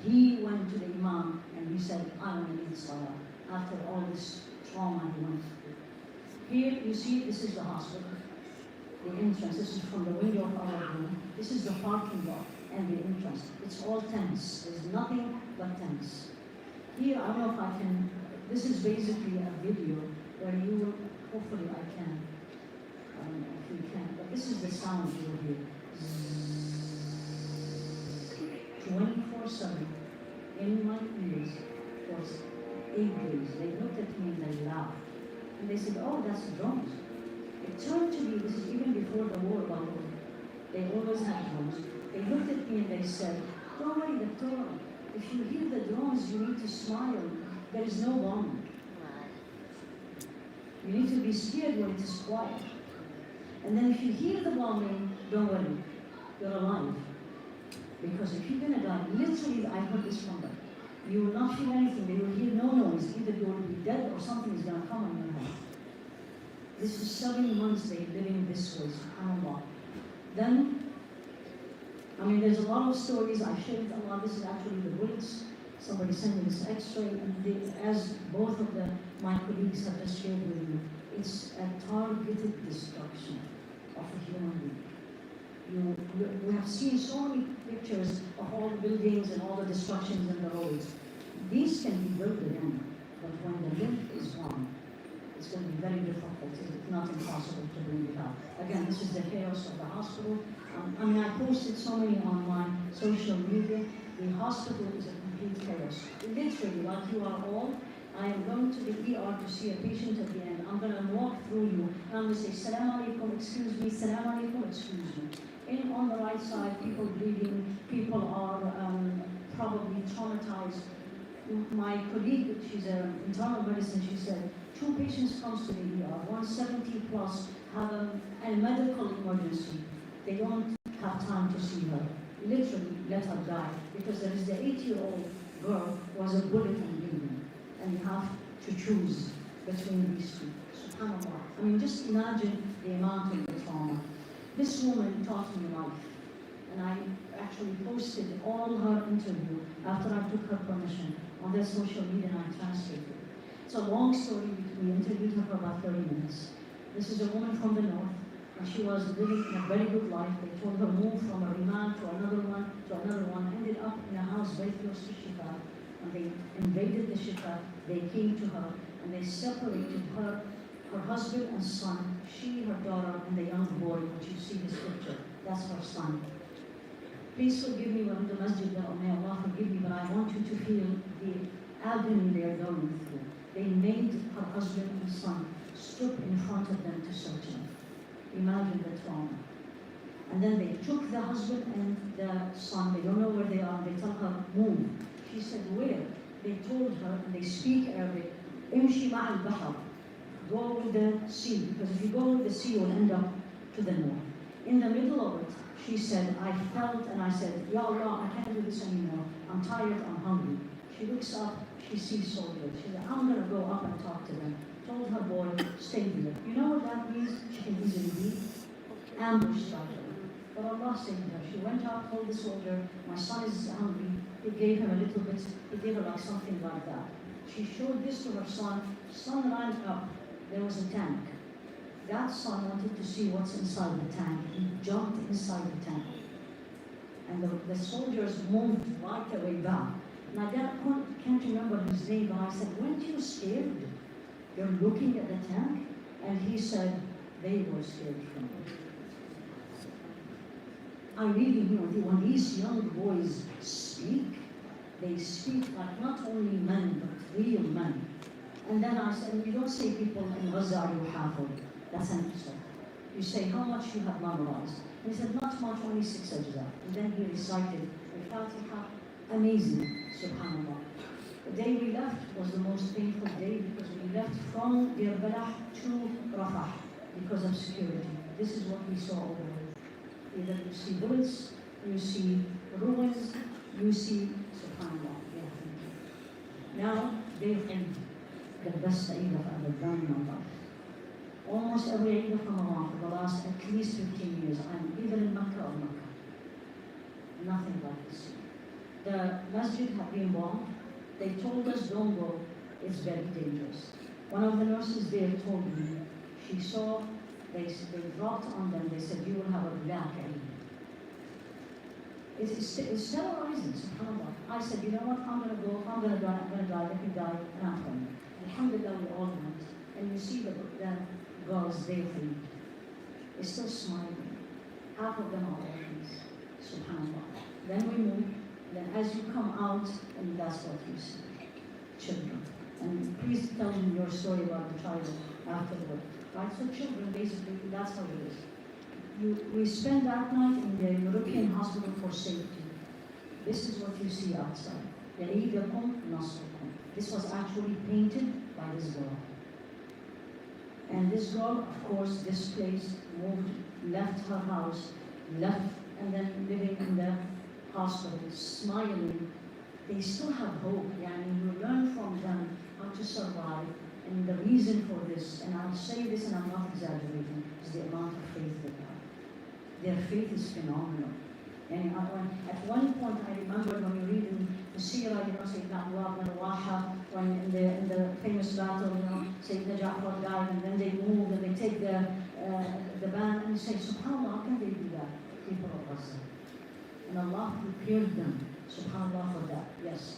He went to the Imam and he said, I want to lead Salah after all this trauma he went through. Here you see, this is the hospital, the entrance. This is from the window of our room. This is the parking lot and the entrance. It's all tents. There's nothing but tents. Here, I don't know if I can, this is basically a video where you will, hopefully I can, I don't know if we can, but this is the sound you will hear. 24/7 in my ears for 8 days. They looked at me and they laughed. And they said, oh, that's drones. It turned to me, this is even before the war about it. They always had drones. They looked at me and they said, don't worry, Doctor, if you hear the drones, you need to smile. There is no bomb. You need to be scared when it is quiet. And then if you hear the bombing, don't worry, you're alive. Because if you're going to die, literally, I heard this from them. You will not feel anything. They will hear no noise. Either you will be dead or something is going to come on your head. This is 7 months they living this way, subhanAllah. Then, I mean, there's a lot of stories. I shared a lot. This is actually the bullets. Somebody sent me this X-ray, and as both of my colleagues have just shared with you, it's a targeted destruction of a human being. You have seen so many pictures of all the buildings and all the destructions in the roads. These can be built again, but when the link is gone, it's going to be very difficult, if not impossible, to bring it out. Again, this is the chaos of the hospital. I mean, I posted so many on my social media. The hospital is a complete chaos. Literally, like you are all, I am going to the ER to see a patient at the end. I'm going to walk through you, and I'm going to say, Salam alaikum, excuse me, Salam alaikum, excuse me. On the right side, people bleeding, people are probably traumatized. My colleague, she's an internal medicine, she said, 2 patients patients comes to the ER, 170 plus, have a medical emergency. They don't have time to see her. Literally let her die, because there is the 8-year-old girl who has a bullet and bleeding, and you have to choose between these two. SubhanAllah. I mean, just imagine the amount of the trauma. This woman taught me life, and I actually posted all her interview after I took her permission on their social media, and I translated it. It's a long story. We interviewed her for about 30 minutes. This is a woman from the north, and she was living a very good life. They told her move from a remand to another one, ended up in a house very close to Shifa, and they invaded the Shifa. They came to her, and they separated her husband and son, she, her daughter, and the young boy, which you see this picture. That's her son. Please forgive me when the masjid, may Allah forgive me, but I want you to feel the agony they are going through. They made her husband and son stood in front of them to search him. Imagine the trauma. And then they took the husband and the son, they don't know where they are, and they tell her, move. She said, where? They told her, and they speak Arabic, imshi ma'al bahar, go with the sea, because if you go with the sea, you'll end up to the north. In the middle of it, she said, I felt, and I said, Ya Allah, I can't do this anymore. I'm tired, I'm hungry. She looks up, she sees soldiers. She said, I'm going to go up and talk to them. Told her boy, stay there. You know what that means? She can easily be ambushed by them. But Allah saved her. She went out, told the soldier, my son is hungry. He gave him a little bit, he gave her like something like that. She showed this to her son. Son ran up. There was a tank. That son wanted to see what's inside the tank. He jumped inside the tank. And the soldiers moved right away back. And I can't remember his name, but I said, weren't you scared? You're looking at the tank? And he said, they were scared from it. I really know that when these young boys speak, they speak like not only men, but real men. And then I said, you don't say people in Gaza are Hafiz. That's an insult. You say how much you have memorized. And he said, not much, only 6 ajza. And then he recited Al-Fatiha. Amazing, subhanAllah. The day we left was the most painful day because we left from Bir Balah to Rafah because of security. This is what we saw over there. Either you see bullets, you see ruins, you see, subhanAllah. Yeah, now, they think the best Eid I've ever done in my life. Almost every Eid of Ramadan for the last at least 15 years, I'm either in Mecca or Mecca. Nothing like this. The masjid had been bombed. They told us, don't go, it's very dangerous. One of the nurses there told me, she saw, they dropped on them, they said, you will have a black Eid. It's terrorizing, subhanAllah. I said, you know what, I'm going to go, I'm going to die, let me die, and I'm coming. Alhamdulillah, we all went. And you see the girls there for you. They're still smiling. Half of them are orphans, subhanAllah. Then we move, then as you come out, and that's what you see, children. And please tell me your story about the child afterward. Right, so children, basically, that's how it is. We spend that night in the European hospital for safety. This is what you see outside. Ya'idakum nasrukum. This was actually painted by this girl. And this girl, of course, displaced, moved, left her house, and then living in the hospital, smiling. They still have hope. Yani you learn from them how to survive. And the reason for this, and I'll say this and I'm not exaggerating, is the amount of faith they have. Their faith is phenomenal. And at one point, I remember when you read in the Sirah, Sayyidina Abdullah ibn Rawaha, when in the famous battle, Sayyidina Ja'far died, and then they move and they take the band and say, SubhanAllah, how can they do that? People of Gaza. And Allah prepared them, SubhanAllah, for that. Yes.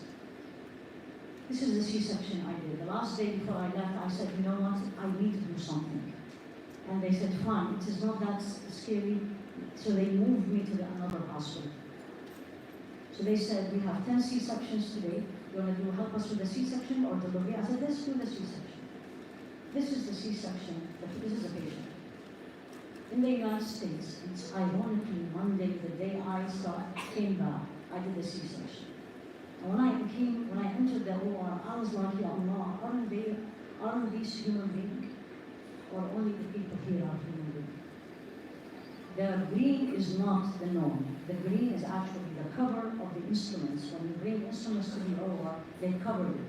This is the C-section I did. The last day before I left, I said, you know what, I need to do something. And they said, fine, it is not that scary. So they moved me to another hospital. So they said, we have 10 C-sections today. You want to help us with the C-section or delivery? I said, let's do the C-section. This is the C-section. This is a patient. In the United States, it's ironically Monday, the day I came back, I did the C-section. And when I entered the OR, I was like, Ya Allah, Aren't these human beings? Or only the people here are human beings? The green is not the norm. The green is actually the cover of the instruments. When you bring instruments to the OR, they cover it.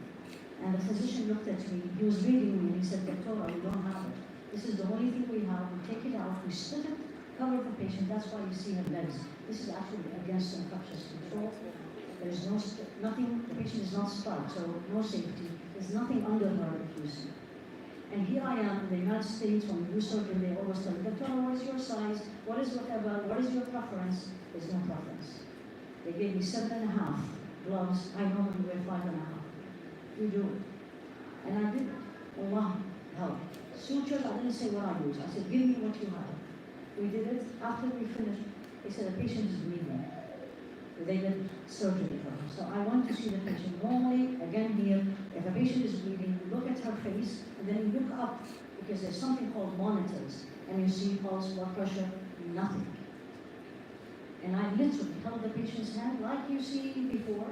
And the physician looked at me, he was reading me, and he said, Doctora, we don't have it. This is the only thing we have. We take it out, we split it, cover the patient. That's why you see her legs. This is actually against infectious control. There is nothing, the patient is not stuck, so no safety. There's nothing under her if you see. And here I am in the United States, when we do surgery, they always tell me, Doctor, what is your size? What is whatever? What is your preference? There's no preference. They gave me 7.5 gloves. I normally wear 5.5. You do it. And I did it. Allah help. Sutures, I didn't say what I used. I said, give me what you have. We did it. After we finished, they said, the patient is bleeding. They did surgery for her. So I want to see the patient. Normally, again here, if a patient is bleeding, you look at her face, and then you look up, because there's something called monitors, and you see pulse, blood pressure, nothing. And I literally held the patient's hand like you see before,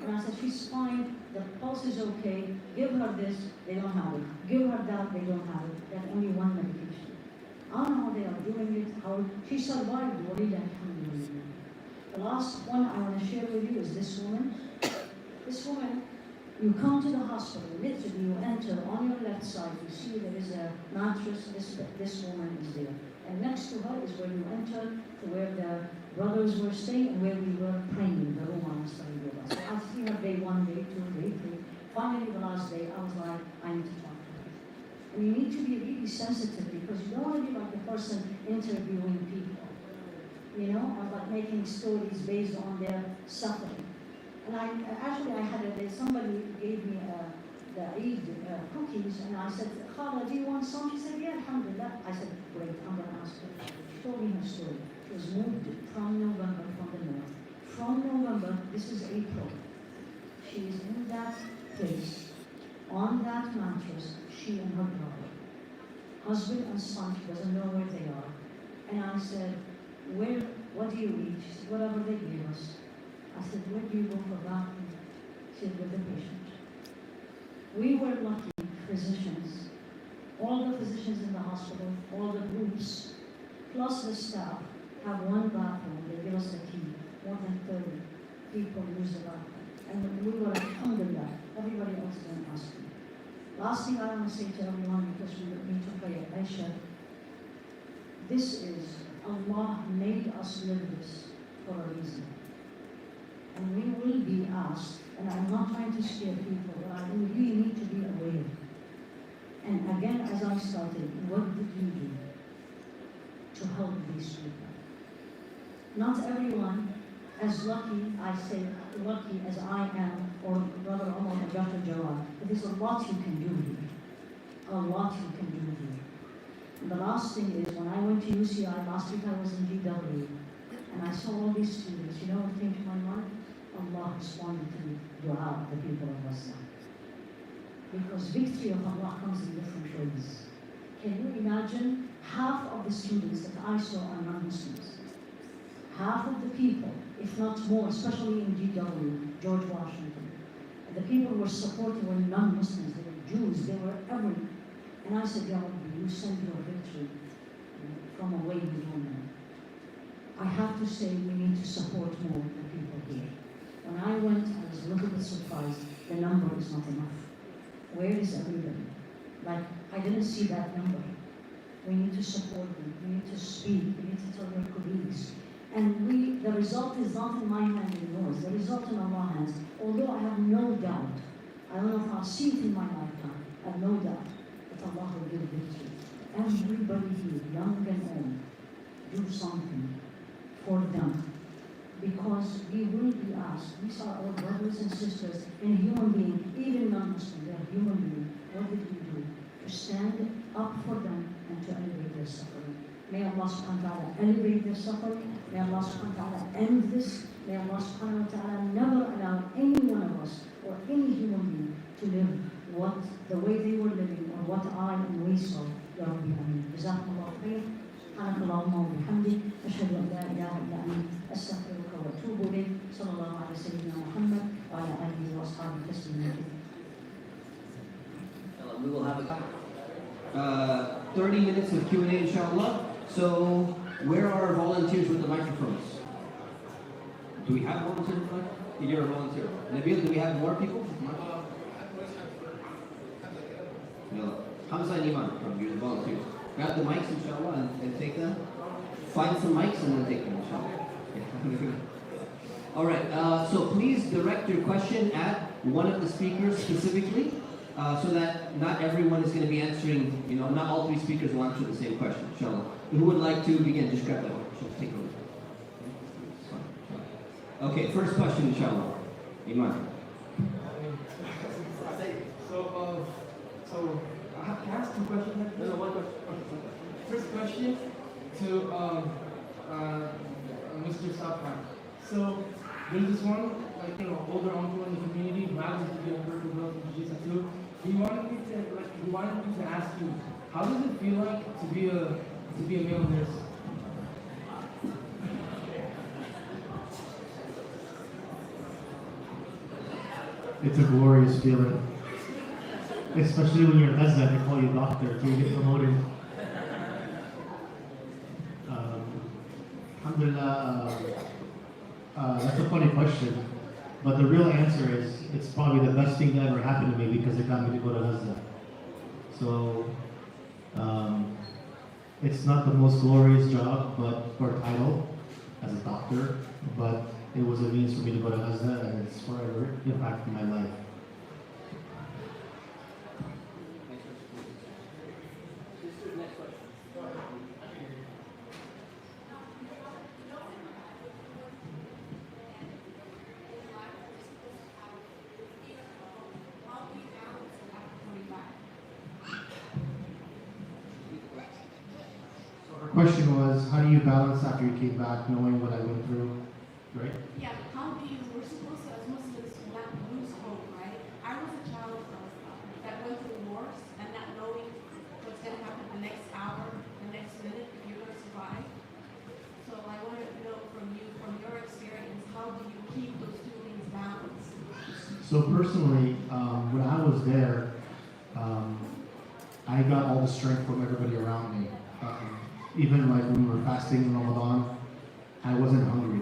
and I said, she's fine, the pulse is okay, give her this, they don't have it. Give her that, they don't have it. That's only one medication. I don't know how they are doing it, how she survived, walillah alhamdulillah. The last one I want to share with you is this woman. This woman, you come to the hospital, literally you enter on your left side, you see there is a mattress, this woman is there. And next to her is where you enter, to where the brothers were staying and where we were praying, the room I was studying with us. So I see her day 1, day 2, day 3. Finally the last day, I was like, I need to talk to her. And you need to be really sensitive, because you don't want to be like the person interviewing people. You know, or like making stories based on their suffering. And I had somebody gave me the Eid cookies, and I said, Khala, do you want some? She said, yeah, alhamdulillah. I said, great, I'm going to ask her. She told me her story. She was moved from November, from the north. From November, this is April. She is in that place, on that mattress, she and her brother. Husband and son, she doesn't know where they are. And I said, what do you eat? She said, whatever they give us. I said, where do you go for bathroom? She said, with the patient. We were lucky, physicians, all the physicians in the hospital, all the groups, plus the staff, have one bathroom. They give us the key. More than 30 people use the bathroom. And we were alhamdulillah. Everybody else didn't ask me. Last thing I want to say to everyone, because we need to pray at Aisha, this is Allah made us live this for a reason. And we will be asked, and I'm not trying to scare people, but we really need to be aware. And again, as I started, what did you do to help these people? Not everyone as lucky, I say lucky as I am, or Brother Omar or Dr. Jawad, but there's a lot you can do here. A lot you can do here. And the last thing is, when I went to UCI, last week I was in GW, and I saw all these students. You know what came to my mind? Allah responded to the dua of the people of Gaza. Because victory of Allah comes in different ways. Can you imagine? Half of the students that I saw are non-Muslims. Half of the people, if not more, especially in GW, George Washington, the people who were supporting were non-Muslims, they were Jews, they were everything. And I said, Ya Rabbi, you send your victory from a way we don't know. I have to say we need to support more the people here. When I went, I was a little bit surprised. The number is not enough. Where is everybody? Like, I didn't see that number. We need to support them. We need to speak. We need to tell your colleagues. And the result is not in my hand and yours. The result in Allah's hands. Although I have no doubt, I don't know if I'll see it in my lifetime. I have no doubt that Allah will give victory. Everybody here, young and old, do something for them. Because we will be asked, these are our brothers and sisters and human beings, even non-Muslim, they are human beings. What did we do? To stand up for them and to elevate their suffering. May Allah subhanahu wa ta'ala elevate their suffering. May Allah subhanahu wa ta'ala end this. May Allah subhanahu wa ta'ala never allow any one of us or any human being to live the way they were living or what I and we saw. Ya Rabbi, Ameen. Jazakumullah khair. سبحانك اللهم وبحمدك أشهد أن لا إله إلا أنت أستغفرك وأتوب إليك صلى الله على سيدنا محمد وعلى آله وأصحابه تسليما كثيرا. we will have 30 minutes of Q&A, inshallah. So, where are our volunteers with the microphones? Do we have volunteers with the microphone? You're a volunteer. Nabil, do we have more people? No. Hamza and Iman, from you, the volunteers. Grab the mics, inshallah, and take them. Find some mics and then take them, inshallah. All right, so please direct your question at one of the speakers specifically, so that not everyone is going to be answering, not all three speakers will answer the same question, inshallah. Who would like to begin? Just grab that one. Take over. Okay, first question, inshallah. Iman. So, can I ask two questions? No, one question. First question to Mr. Safran. So, there's this one, older uncle in the community who happens to be a person who loves Jiu-Jitsu too. He wanted me to ask you, how does it feel like to be a male nurse? It's a glorious feeling. Especially when you're Gaza, they call you doctor, so you get promoted. Alhamdulillah, that's a funny question. But the real answer is, it's probably the best thing that ever happened to me because it got me to go to Gaza. So, it's not the most glorious job, or title, as a doctor, but it was a means for me to go to Gaza, and it's forever impacted my life. Question was, how do you balance after you came back, knowing what I went through, right? Yeah, we're supposed to, as Muslims, not lose hope, right? I was a child that went through wars and not knowing what's going to happen the next hour, the next minute, if you're going to survive. So I wanted to know from you, from your experience, how do you keep those two things balanced? So personally, when I was there, I got all the strength from everybody around me. Even like when we were fasting in Ramadan, I wasn't hungry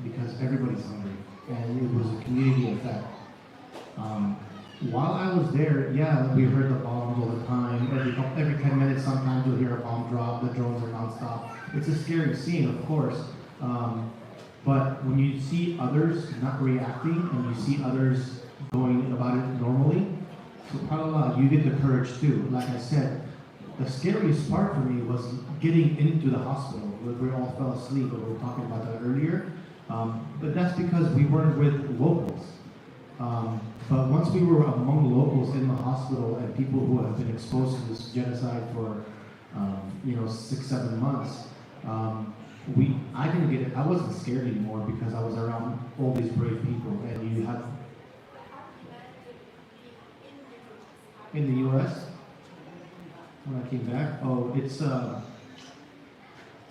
because everybody's hungry, and it was a community effect. While I was there, yeah, we heard the bombs all the time. Every 10 minutes, sometimes you'll hear a bomb drop. The drones are nonstop. It's a scary scene, of course. But when you see others not reacting and you see others going about it normally, subhanAllah, you get the courage too. Like I said, the scariest part for me was getting into the hospital where we all fell asleep, and we were talking about that earlier. But that's because we weren't with locals. But once we were among locals in the hospital and people who have been exposed to this genocide for 6-7 months, I didn't get it. I wasn't scared anymore because I was around all these brave people. And you have in the U.S. when I came back. Oh, it's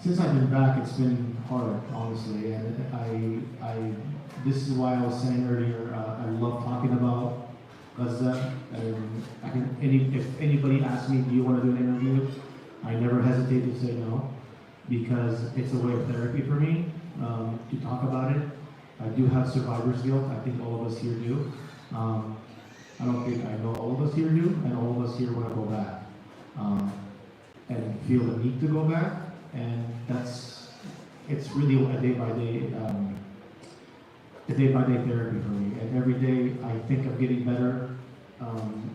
since I've been back, it's been hard, honestly. And this is why I was saying earlier, I love talking about Gaza. If anybody asks me, do you want to do an interview? I never hesitate to say no, because it's a way of therapy for me to talk about it. I do have survivor's guilt. I think all of us here do. I don't think I know all of us here do, and all of us here want to go back and feel the need to go back. And it's really a day-by-day therapy for me. And every day I think of getting better,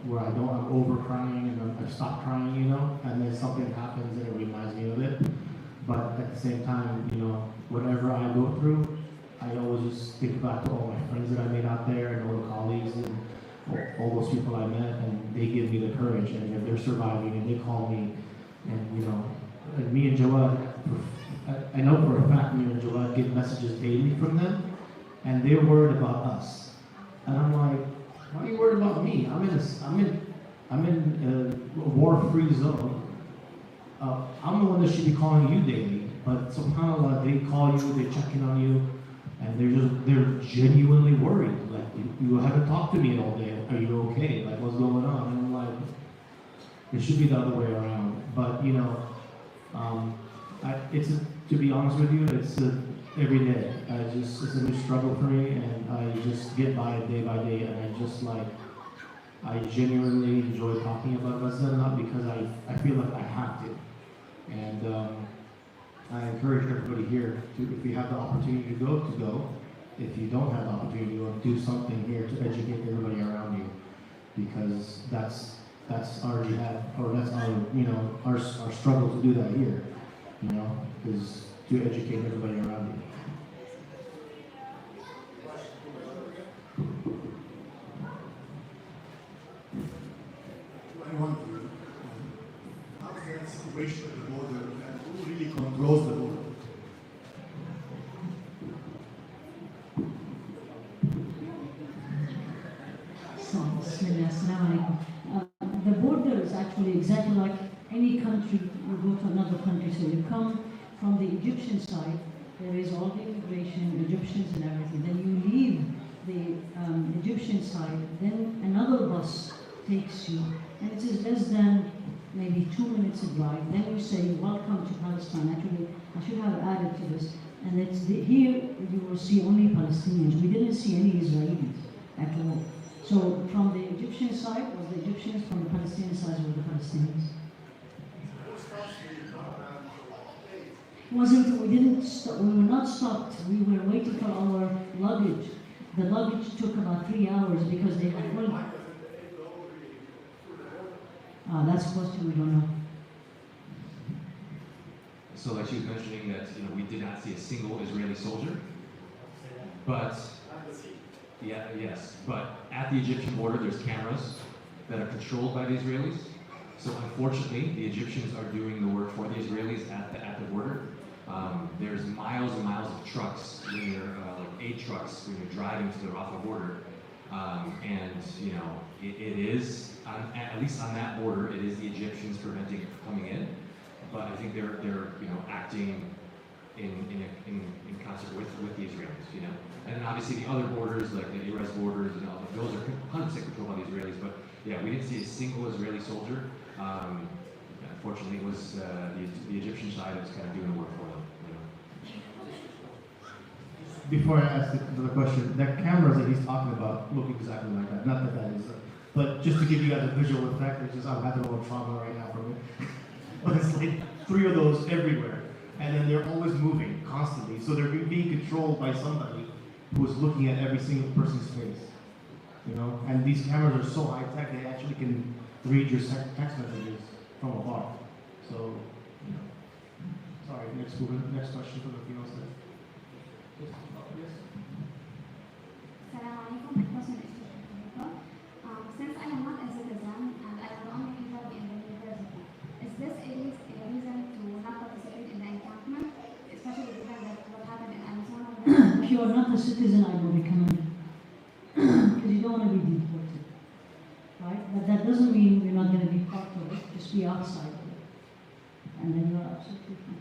where I'm over crying and I've stopped crying, and then something happens and it reminds me of it. But at the same time, whatever I go through, I always just think back to all my friends that I made out there and all the colleagues and all those people I met, and they give me the courage. And if they're surviving and they call me, and me and Jawad, I know for a fact me and Jawad get messages daily from them, and they're worried about us. And I'm like, why are you worried about me? I'm in a war-free zone. I'm the one that should be calling you daily, but subhanAllah, they call you, they check in on you, and they're genuinely worried. Like, you haven't talked to me all day. Are you okay? Like, what's going on? And I'm like, It should be the other way around. But you know, to be honest with you, every day. It's a new struggle for me, and I just get by by day, and I genuinely enjoy talking about Gaza, not because I feel like I have to. And I encourage everybody here to, if you have the opportunity to go. If you don't have the opportunity to go, do something here to educate everybody around you, because that's our jihad, or that's our struggle to do that here, is to educate everybody around you. I wonder, how's that situation at the border, and who really controls the border? The border is actually exactly like any country. You go to another country, so you come from the Egyptian side, there is all the immigration, Egyptians and everything. Then you leave the Egyptian side, then another bus takes you, and it is less than maybe 2 minutes of drive. Then you say, welcome to Palestine. Actually, I should have added to this. And here you will see only Palestinians. We didn't see any Israelis at all. So from the Egyptian side was the Egyptians, from the Palestinian side were the Palestinians. We were not stopped. We were waiting for our luggage. The luggage took about 3 hours because they had full. That's a question we don't know. So like she was mentioning that, we did not see a single Israeli soldier, but but at the Egyptian border there's cameras that are controlled by the Israelis. So unfortunately, the Egyptians are doing the work for the Israelis at the border. There's miles and miles of trucks, when you're, like 8 trucks when you're driving to the Rafah border. And it is, at least on that border, it is the Egyptians preventing it from coming in. But I think they're acting in concert with the Israelis, And then obviously the other borders, like the Erez borders, those are 100% controlled by the Israelis. But yeah, we didn't see a single Israeli soldier. Unfortunately, it was the Egyptian side that was kind of doing the work for them. Before I ask the question, the cameras that he's talking about look exactly like that. Not that is, but just to give you guys a visual effect, it's just I'm having a little trauma right now from it. But it's like 3 of those everywhere, and then they're always moving constantly. So they're being controlled by somebody who's looking at every single person's face. And these cameras are so high tech; they actually can read your text messages from afar. So, sorry. Next question for the female side. Assalamu alaikum. My question is to Shahika. Since I am not a citizen and I am the only Hijabi in the university, is this a reason to not participate in the encampment, especially given that what happened in Arizona? If you are not a citizen, I will recommend it. Because you don't want to be deported. Right? But that doesn't mean you're not going to be part of it. Just be outside of it. And then you're absolutely fine.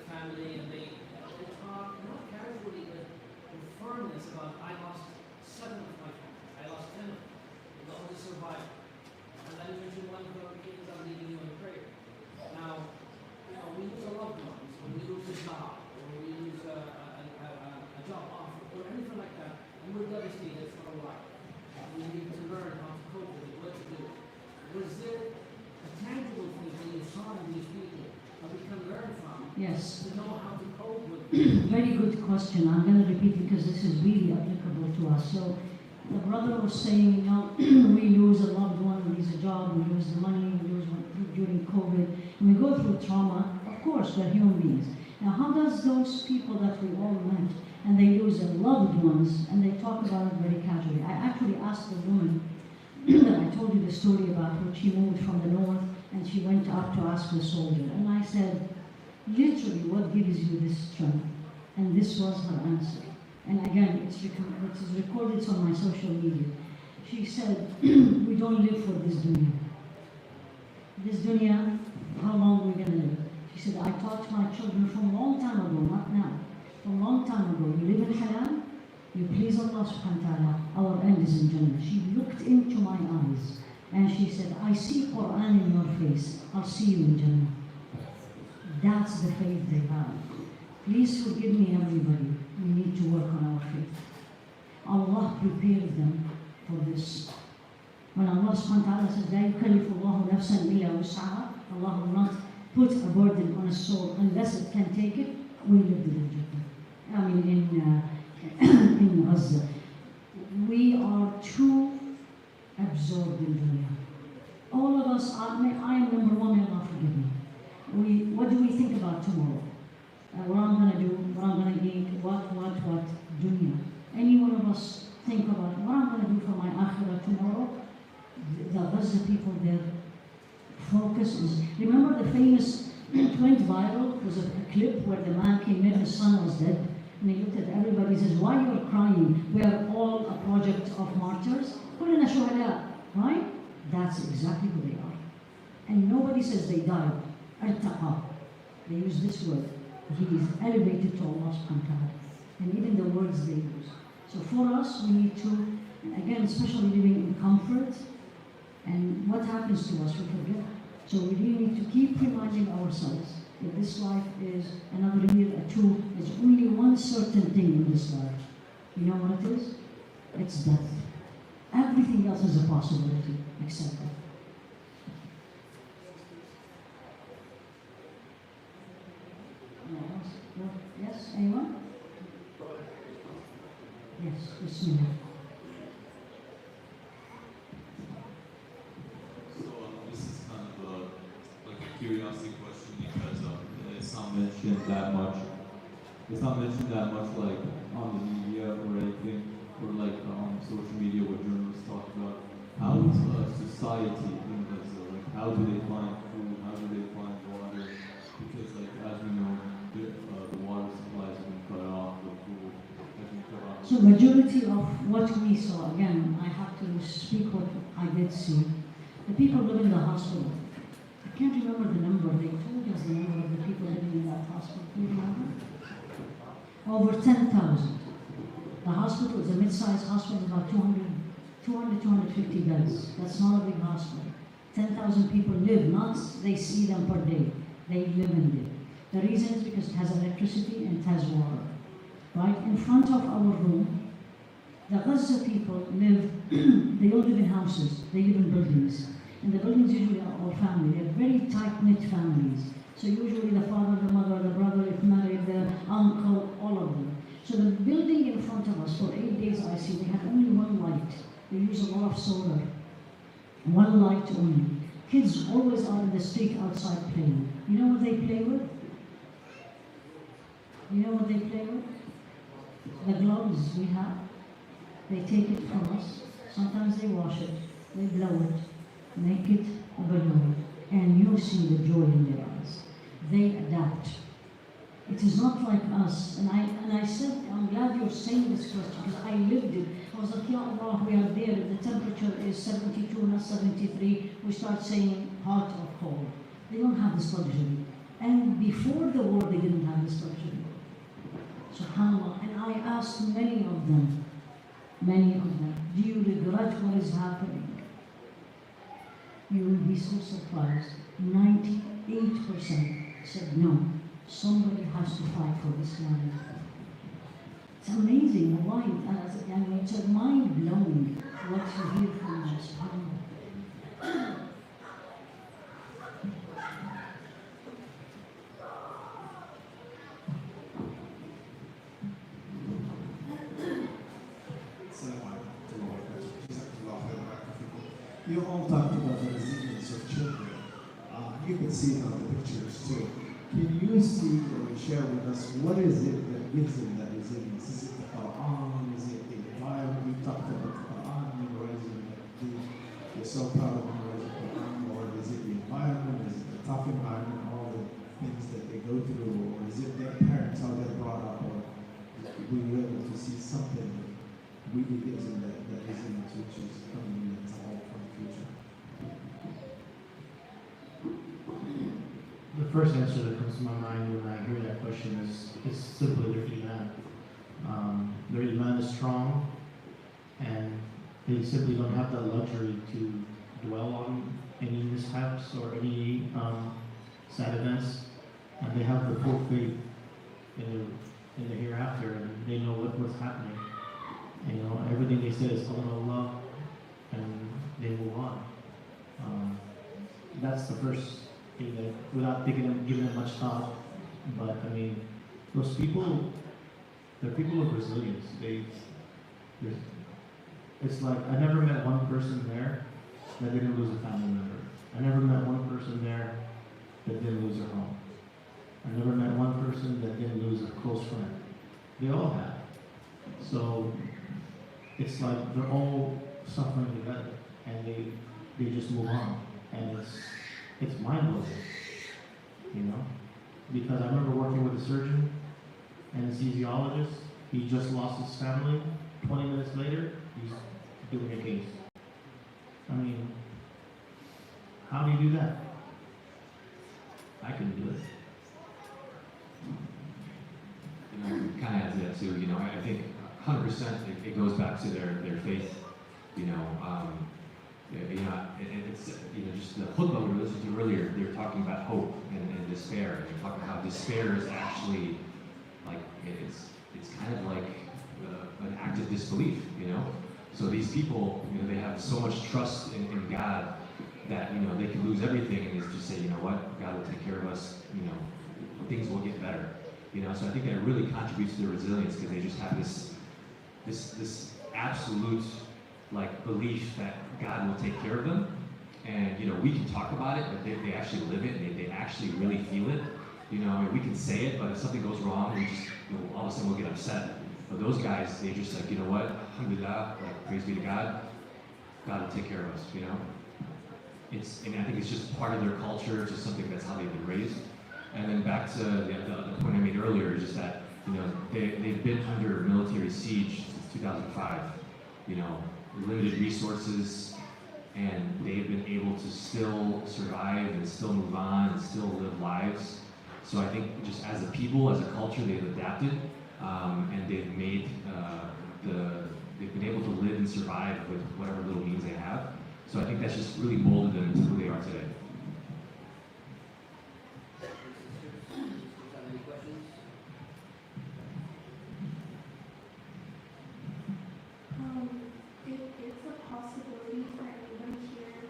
Family, and they talk not casually but with firmness about I lost 7 of my family, I lost 10 of them, the only survivor. And then you mentioned one of the kids I'm leading you in prayer. Now, we lose our loved ones, when we lose a job, or we lose a job offer, or anything like that, and we're devastated for a while. We need to learn how to cope with it, what to do. Was there a tangible thing that you saw in these people that we can learn from? Yes. To know how to cope with it. Very good question. I'm going to repeat because this is really applicable to us. So the brother was saying, we lose a loved one, we lose a job, we lose the money, we lose during COVID. And we go through trauma. Of course, we're human beings. Now, how does those people that we all met, and they lose their loved ones, and they talk about it very casually? I actually asked the woman that I told you the story about when she moved from the north, and she went up to ask the soldier. And I said, literally, what gives you this strength? And this was her answer. And again, it is recorded, it's on my social media. She said, we don't live for this dunya. This dunya, how long are we going to live? She said, I taught my children from a long time ago, not now, from a long time ago, you live in halal, you please Allah subhanahu wa ta'ala, our end is in Jannah. She looked into my eyes and she said, I see Quran in your face, I'll see you in Jannah. That's the faith they have. Please forgive me, everybody. We need to work on our faith. Allah prepared them for this. When Allah subhanahu wa ta'ala says, لا يكلف الله نفسا إلا وسعها, Allah will not put a burden on a soul unless it can take it. We lived in Jannah. I mean, in Gaza. We are too absorbed in dunya. All of us, I am number one, may Allah forgive me. What do we think about tomorrow? What I'm going to do, what I'm going to eat, what, dunya. Any one of us think about what I'm going to do for my akhirah tomorrow? The Gaza people, their focus is, remember the famous, went viral, was a clip where the man came in, his son was dead, and he looked at everybody and says, why you are crying? We are all a project of martyrs. كلنا شهداء, right? That's exactly who they are. And nobody says they died. Artaqa. They use this word. He is elevated to Allah subhanahu wa ta'ala. And even the words they use. So for us, we need to, again, especially living in comfort, and what happens to us, we forget. So we really need to keep reminding ourselves that this life is another year or two. There's only one certain thing in this life. You know what it is? It's death. Everything else is a possibility except death. Yes, anyone? Yes, Bismillah. So this is kind of like a curiosity question because it's not mentioned that much. It's not mentioned that much like on the media or anything, or like on social media where journalists talk about how is society in Gaza, like how do they find food, how do they find water? Because like as we know, the water supplies have been cut off, the food has been cut off. So majority of what we saw, again, I have to speak what I did see. The people living in the hospital. I can't remember the number. They told us the number of the people living in that hospital. Do you remember? Over 10,000. The hospital is a mid-sized hospital, about 250 beds. That's not a big hospital. 10,000 people live, not they see them per day. They live in there. The reason is because it has electricity and it has water. Right in front of our room, the Gaza people live, they don't live in houses, they live in buildings. And the buildings usually are all family. They're very tight-knit families. So usually the father, the mother, the brother, if married, the uncle, all of them. So the building in front of us, for 8 days I see, they have only one light. They use a lot of solar. One light only. Kids always are in the street outside playing. You know what they play with? You know what they play with? The gloves we have. They take it from us. Sometimes they wash it. They blow it. Make it a balloon. And you see the joy in their eyes. They adapt. It is not like us. And I said, I'm glad you're saying this question because I lived it. I was like, Ya Allah, we are there. The temperature is 72, not 73. We start saying hot or cold. They don't have this luxury. And before the war, they didn't have this luxury. SubhanAllah. And I asked many of them, do you regret what is happening? You will be so surprised. 98% said no. Somebody has to fight for this land. It's amazing, why? And it's a mind-blowing what you hear from us. You all talked about the resilience of children. You can see it on the pictures too. Can you see or share with us what is it that gives them that resilience? Is it the Quran? Is it the environment? We talked about the Quran memorizing. You're so proud of memorizing the Quran, or is it the environment? Is it the tough environment? All the things that they go through, or is it their parents, how they're brought up, or we were able to see something that really gives them that resilience, which is coming into all from the future. The first answer that comes comes to my mind when I hear that question is simply their iman. Their iman is strong, and they simply don't have the luxury to dwell on any mishaps or any sad events, and they have the full faith in the hereafter, and they know what's happening. And, everything they say is Allah, and they move on. That's the first thing that, without giving it much thought. But I mean, those people, they're people of resilience. It's like I never met one person there that didn't lose a family member. I never met one person there that didn't lose their home. I never met one person that didn't lose a close friend. They all have. So it's like they're all suffering together, and they just move on, and it's mind blowing, because I remember working with a surgeon, anesthesiologist. He just lost his family. 20 minutes later, he's doing a case. I mean, how do you do that? I couldn't do it. Kind of adds that too. I think 100% it goes back to their faith. It's just the hook we were listening to earlier. They were talking about hope and despair, and they're talking about how despair is actually like it's kind of like an act of disbelief. So these people, they have so much trust in God that they can lose everything and just say, what, God will take care of us. Things will get better. So I think that really contributes to their resilience, because they just have this absolute belief that God will take care of them. And we can talk about it, but they actually live it, and they actually really feel it. We can say it, but if something goes wrong, we just all of a sudden we'll get upset. But those guys, they just what, alhamdulillah, praise be to God, God will take care of us. I think it's just part of their culture. It's just something that's how they've been raised. And then back to the point I made earlier, is just that they've been under military siege since 2005. Limited resources, and they've been able to still survive and still move on and still live lives. So I think just as a people, as a culture, they've adapted, and they've made they've been able to live and survive with whatever little means they have. So I think that's just really molded them into who they are today. It's a possibility for anyone here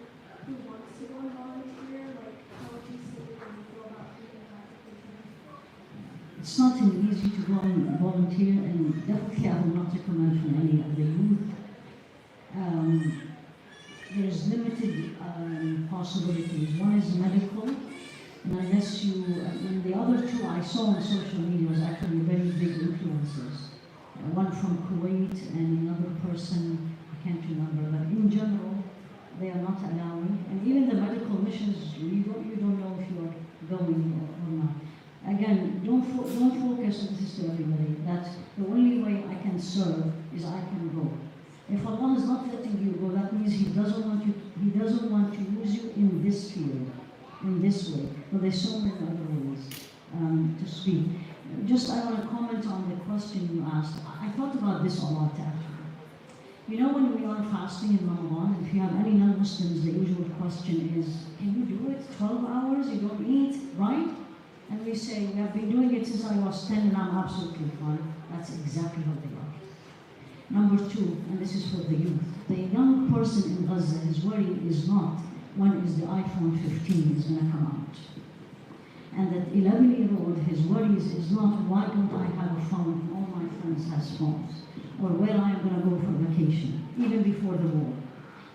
who wants to go and volunteer. How would you say that you feel about doing that? It's not easy to go and volunteer, and definitely I will not recommend for any of the youth. There's limited possibilities. One is medical, and unless and the other two I saw on social media was actually very big influencers. One from Kuwait and another person, I can't remember, but in general, they are not allowing. And even the medical missions, you don't know if you are going or not. Again, don't focus on this to everybody. That the only way I can serve is I can go. If Allah is not letting you go, that means He doesn't want to use you in this field, in this way. But there's so many other ways to speak. Just I want to comment on the question you asked. I thought about this a lot actually. When we are fasting in Ramadan, if you have any non-Muslims, the usual question is, can you do it 12 hours? You don't eat, right? And we say, we have been doing it since I was 10 and I'm absolutely fine. That's exactly what they are. Number two, and this is for the youth. The young person in Gaza, his worry is not when is the iPhone 15 is going to come out. And that 11-year-old, his worries is not why don't I have a phone, all my friends has phones, or where I am going to go for vacation, even before the war.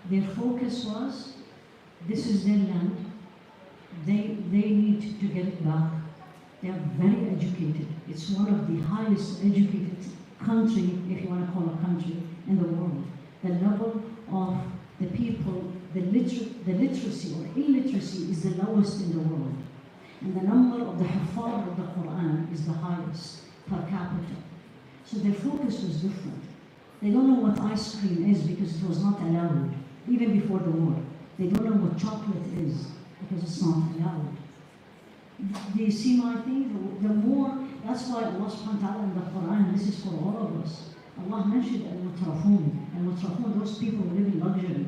Their focus was, this is their land, they need to get it back. They are very educated. It's one of the highest educated country, if you want to call a country, in the world. The level of the people, the literacy or illiteracy is the lowest in the world. And the number of the Hafar of the Quran is the highest per capita. So their focus was different. They don't know what ice cream is because it was not allowed, even before the war. They don't know what chocolate is because it's not allowed. Do you see my thing? The more, that's why Allah subhanahu wa ta'ala in the Quran, this is for all of us. Allah mentioned al-mutrafun, those people who live in luxury.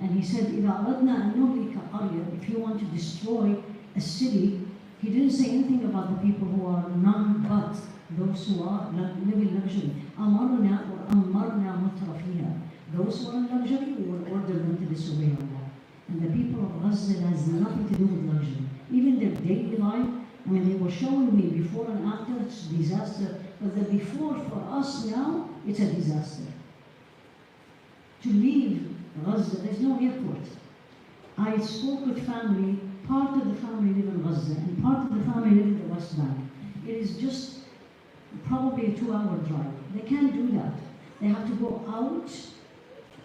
And He said, إِذَا أَرَدْنَا أَن نُهْلِكَ قَرْيَةً, if you want to destroy a city, He didn't say anything about the people who are none but those who are live in luxury. أَمَرْنَا or أَمَرْنَا مُتْرَفِيهَا. Those who are in luxury, we will order them to disobey Allah. And the people of Gaza has nothing to do with luxury. Even their daily life, I mean, they were showing me before and after, it's a disaster. But the before for us now, it's a disaster. To leave Gaza, there's no airport. I spoke with family, part of the family live in Gaza, and part of the family live in the West Bank. It is just probably a 2-hour drive. They can't do that. They have to go out,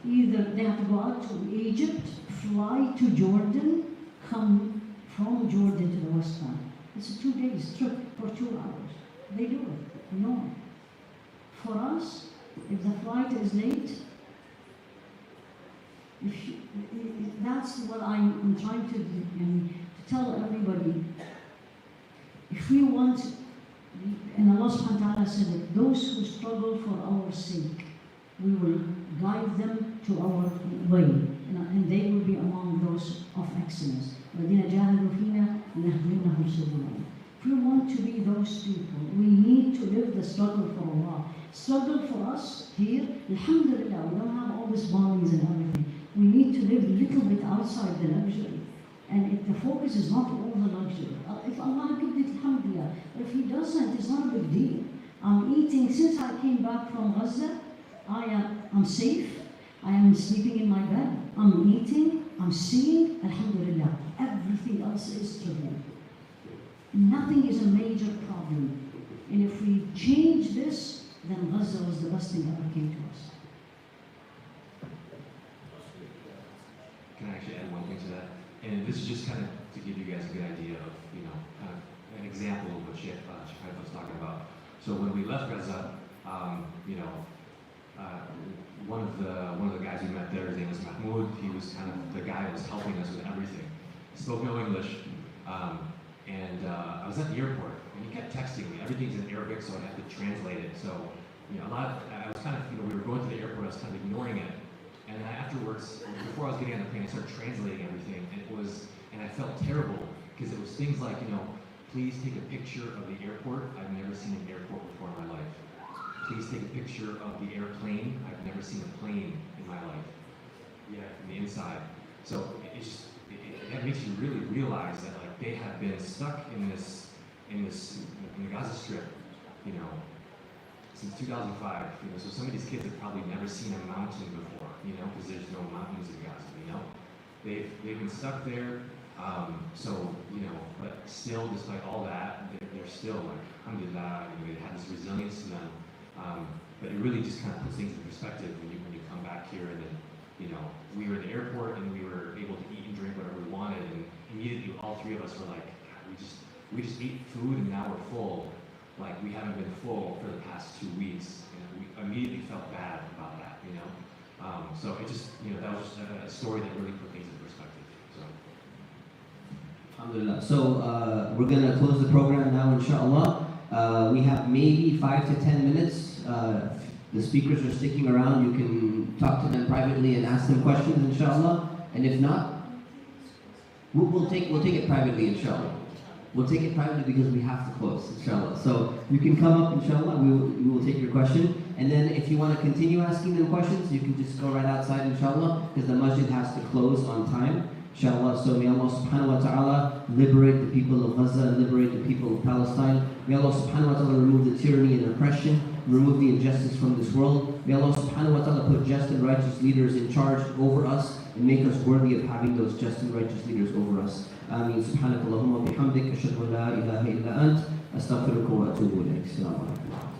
either they have to go out to Egypt, fly to Jordan, come from Jordan to the West Bank. It's a 2 days trip for 2 hours. They do it. No. For us, if the flight is late, that's what I'm trying to tell everybody. If we want, and Allah subhanahu wa ta'ala said that those who struggle for our sake, we will guide them to our way, and they will be among those of excellence. وَالَّذِينَ جَاهَدُوا فِينَا لَنَهْدِيَنَّهُمْ سُبُلَنَا. If we want to be those people, we need to live the struggle for Allah. Struggle for us here, alhamdulillah, we don't have all these bombings and everything. We need to live a little bit outside the luxury. And if the focus is not all the luxury. If Allah gives it, alhamdulillah. But if He doesn't, it's not a big deal. I'm eating, since I came back from Gaza, I'm safe. I am sleeping in my bed. I'm eating, I'm seeing, alhamdulillah. Everything else is trivial. Nothing is a major problem. And if we change this, then Gaza was the best thing that ever came to us. Can I actually add one thing to that? And this is just kind of to give you guys a good idea of, kind of an example of what Sheikh was talking about. So when we left Gaza, one of the guys we met there, his name was Mahmoud. He was kind of the guy that was helping us with everything. He spoke no English, and I was at the airport, and he kept texting me. Everything's in Arabic, so I have to translate it. So, I was kind of, we were going to the airport, I was kind of ignoring it. And then afterwards, before I was getting on the plane, I started translating everything, and I felt terrible, because it was things like, please take a picture of the airport. I've never seen an airport before in my life. Please take a picture of the airplane. I've never seen a plane in my life. Yeah, from the inside. So that makes you really realize that they have been stuck in the Gaza Strip, since 2005. So some of these kids have probably never seen a mountain before, because there's no mountains in Gaza. They've been stuck there. But still, despite all that, they're still alhamdulillah, they have this resilience to them. But it really just kind of puts things in perspective when you come back here, and then, we were at the airport and we were able to eat and drink whatever we wanted, and immediately all three of us were like, God, we just ate food and now we're full. Like we haven't been full for the past 2 weeks. We immediately felt bad about that, So it just, that was just a story that really put things in perspective. So. Alhamdulillah. So we're going to close the program now, inshallah. We have maybe 5 to 10 minutes. The speakers are sticking around. You can talk to them privately and ask them questions, inshallah. And if not, we'll take it privately, inshallah. We'll take it privately because we have to close, inshallah. So you can come up, inshallah. We will take your question. And then if you want to continue asking them questions, you can just go right outside, inshallah, because the masjid has to close on time. Inshallah, so may Allah subhanahu wa ta'ala liberate the people of Gaza, liberate the people of Palestine. May Allah subhanahu wa ta'ala remove the tyranny and oppression, remove the injustice from this world. May Allah subhanahu wa ta'ala put just and righteous leaders in charge over us and make us worthy of having those just and righteous leaders over us. Ameen. Subhanakallahumma bihamdik, ashhadu an la ilaha illa ant, astaghfiruka wa atubu ilayk. Assalamu alaikum.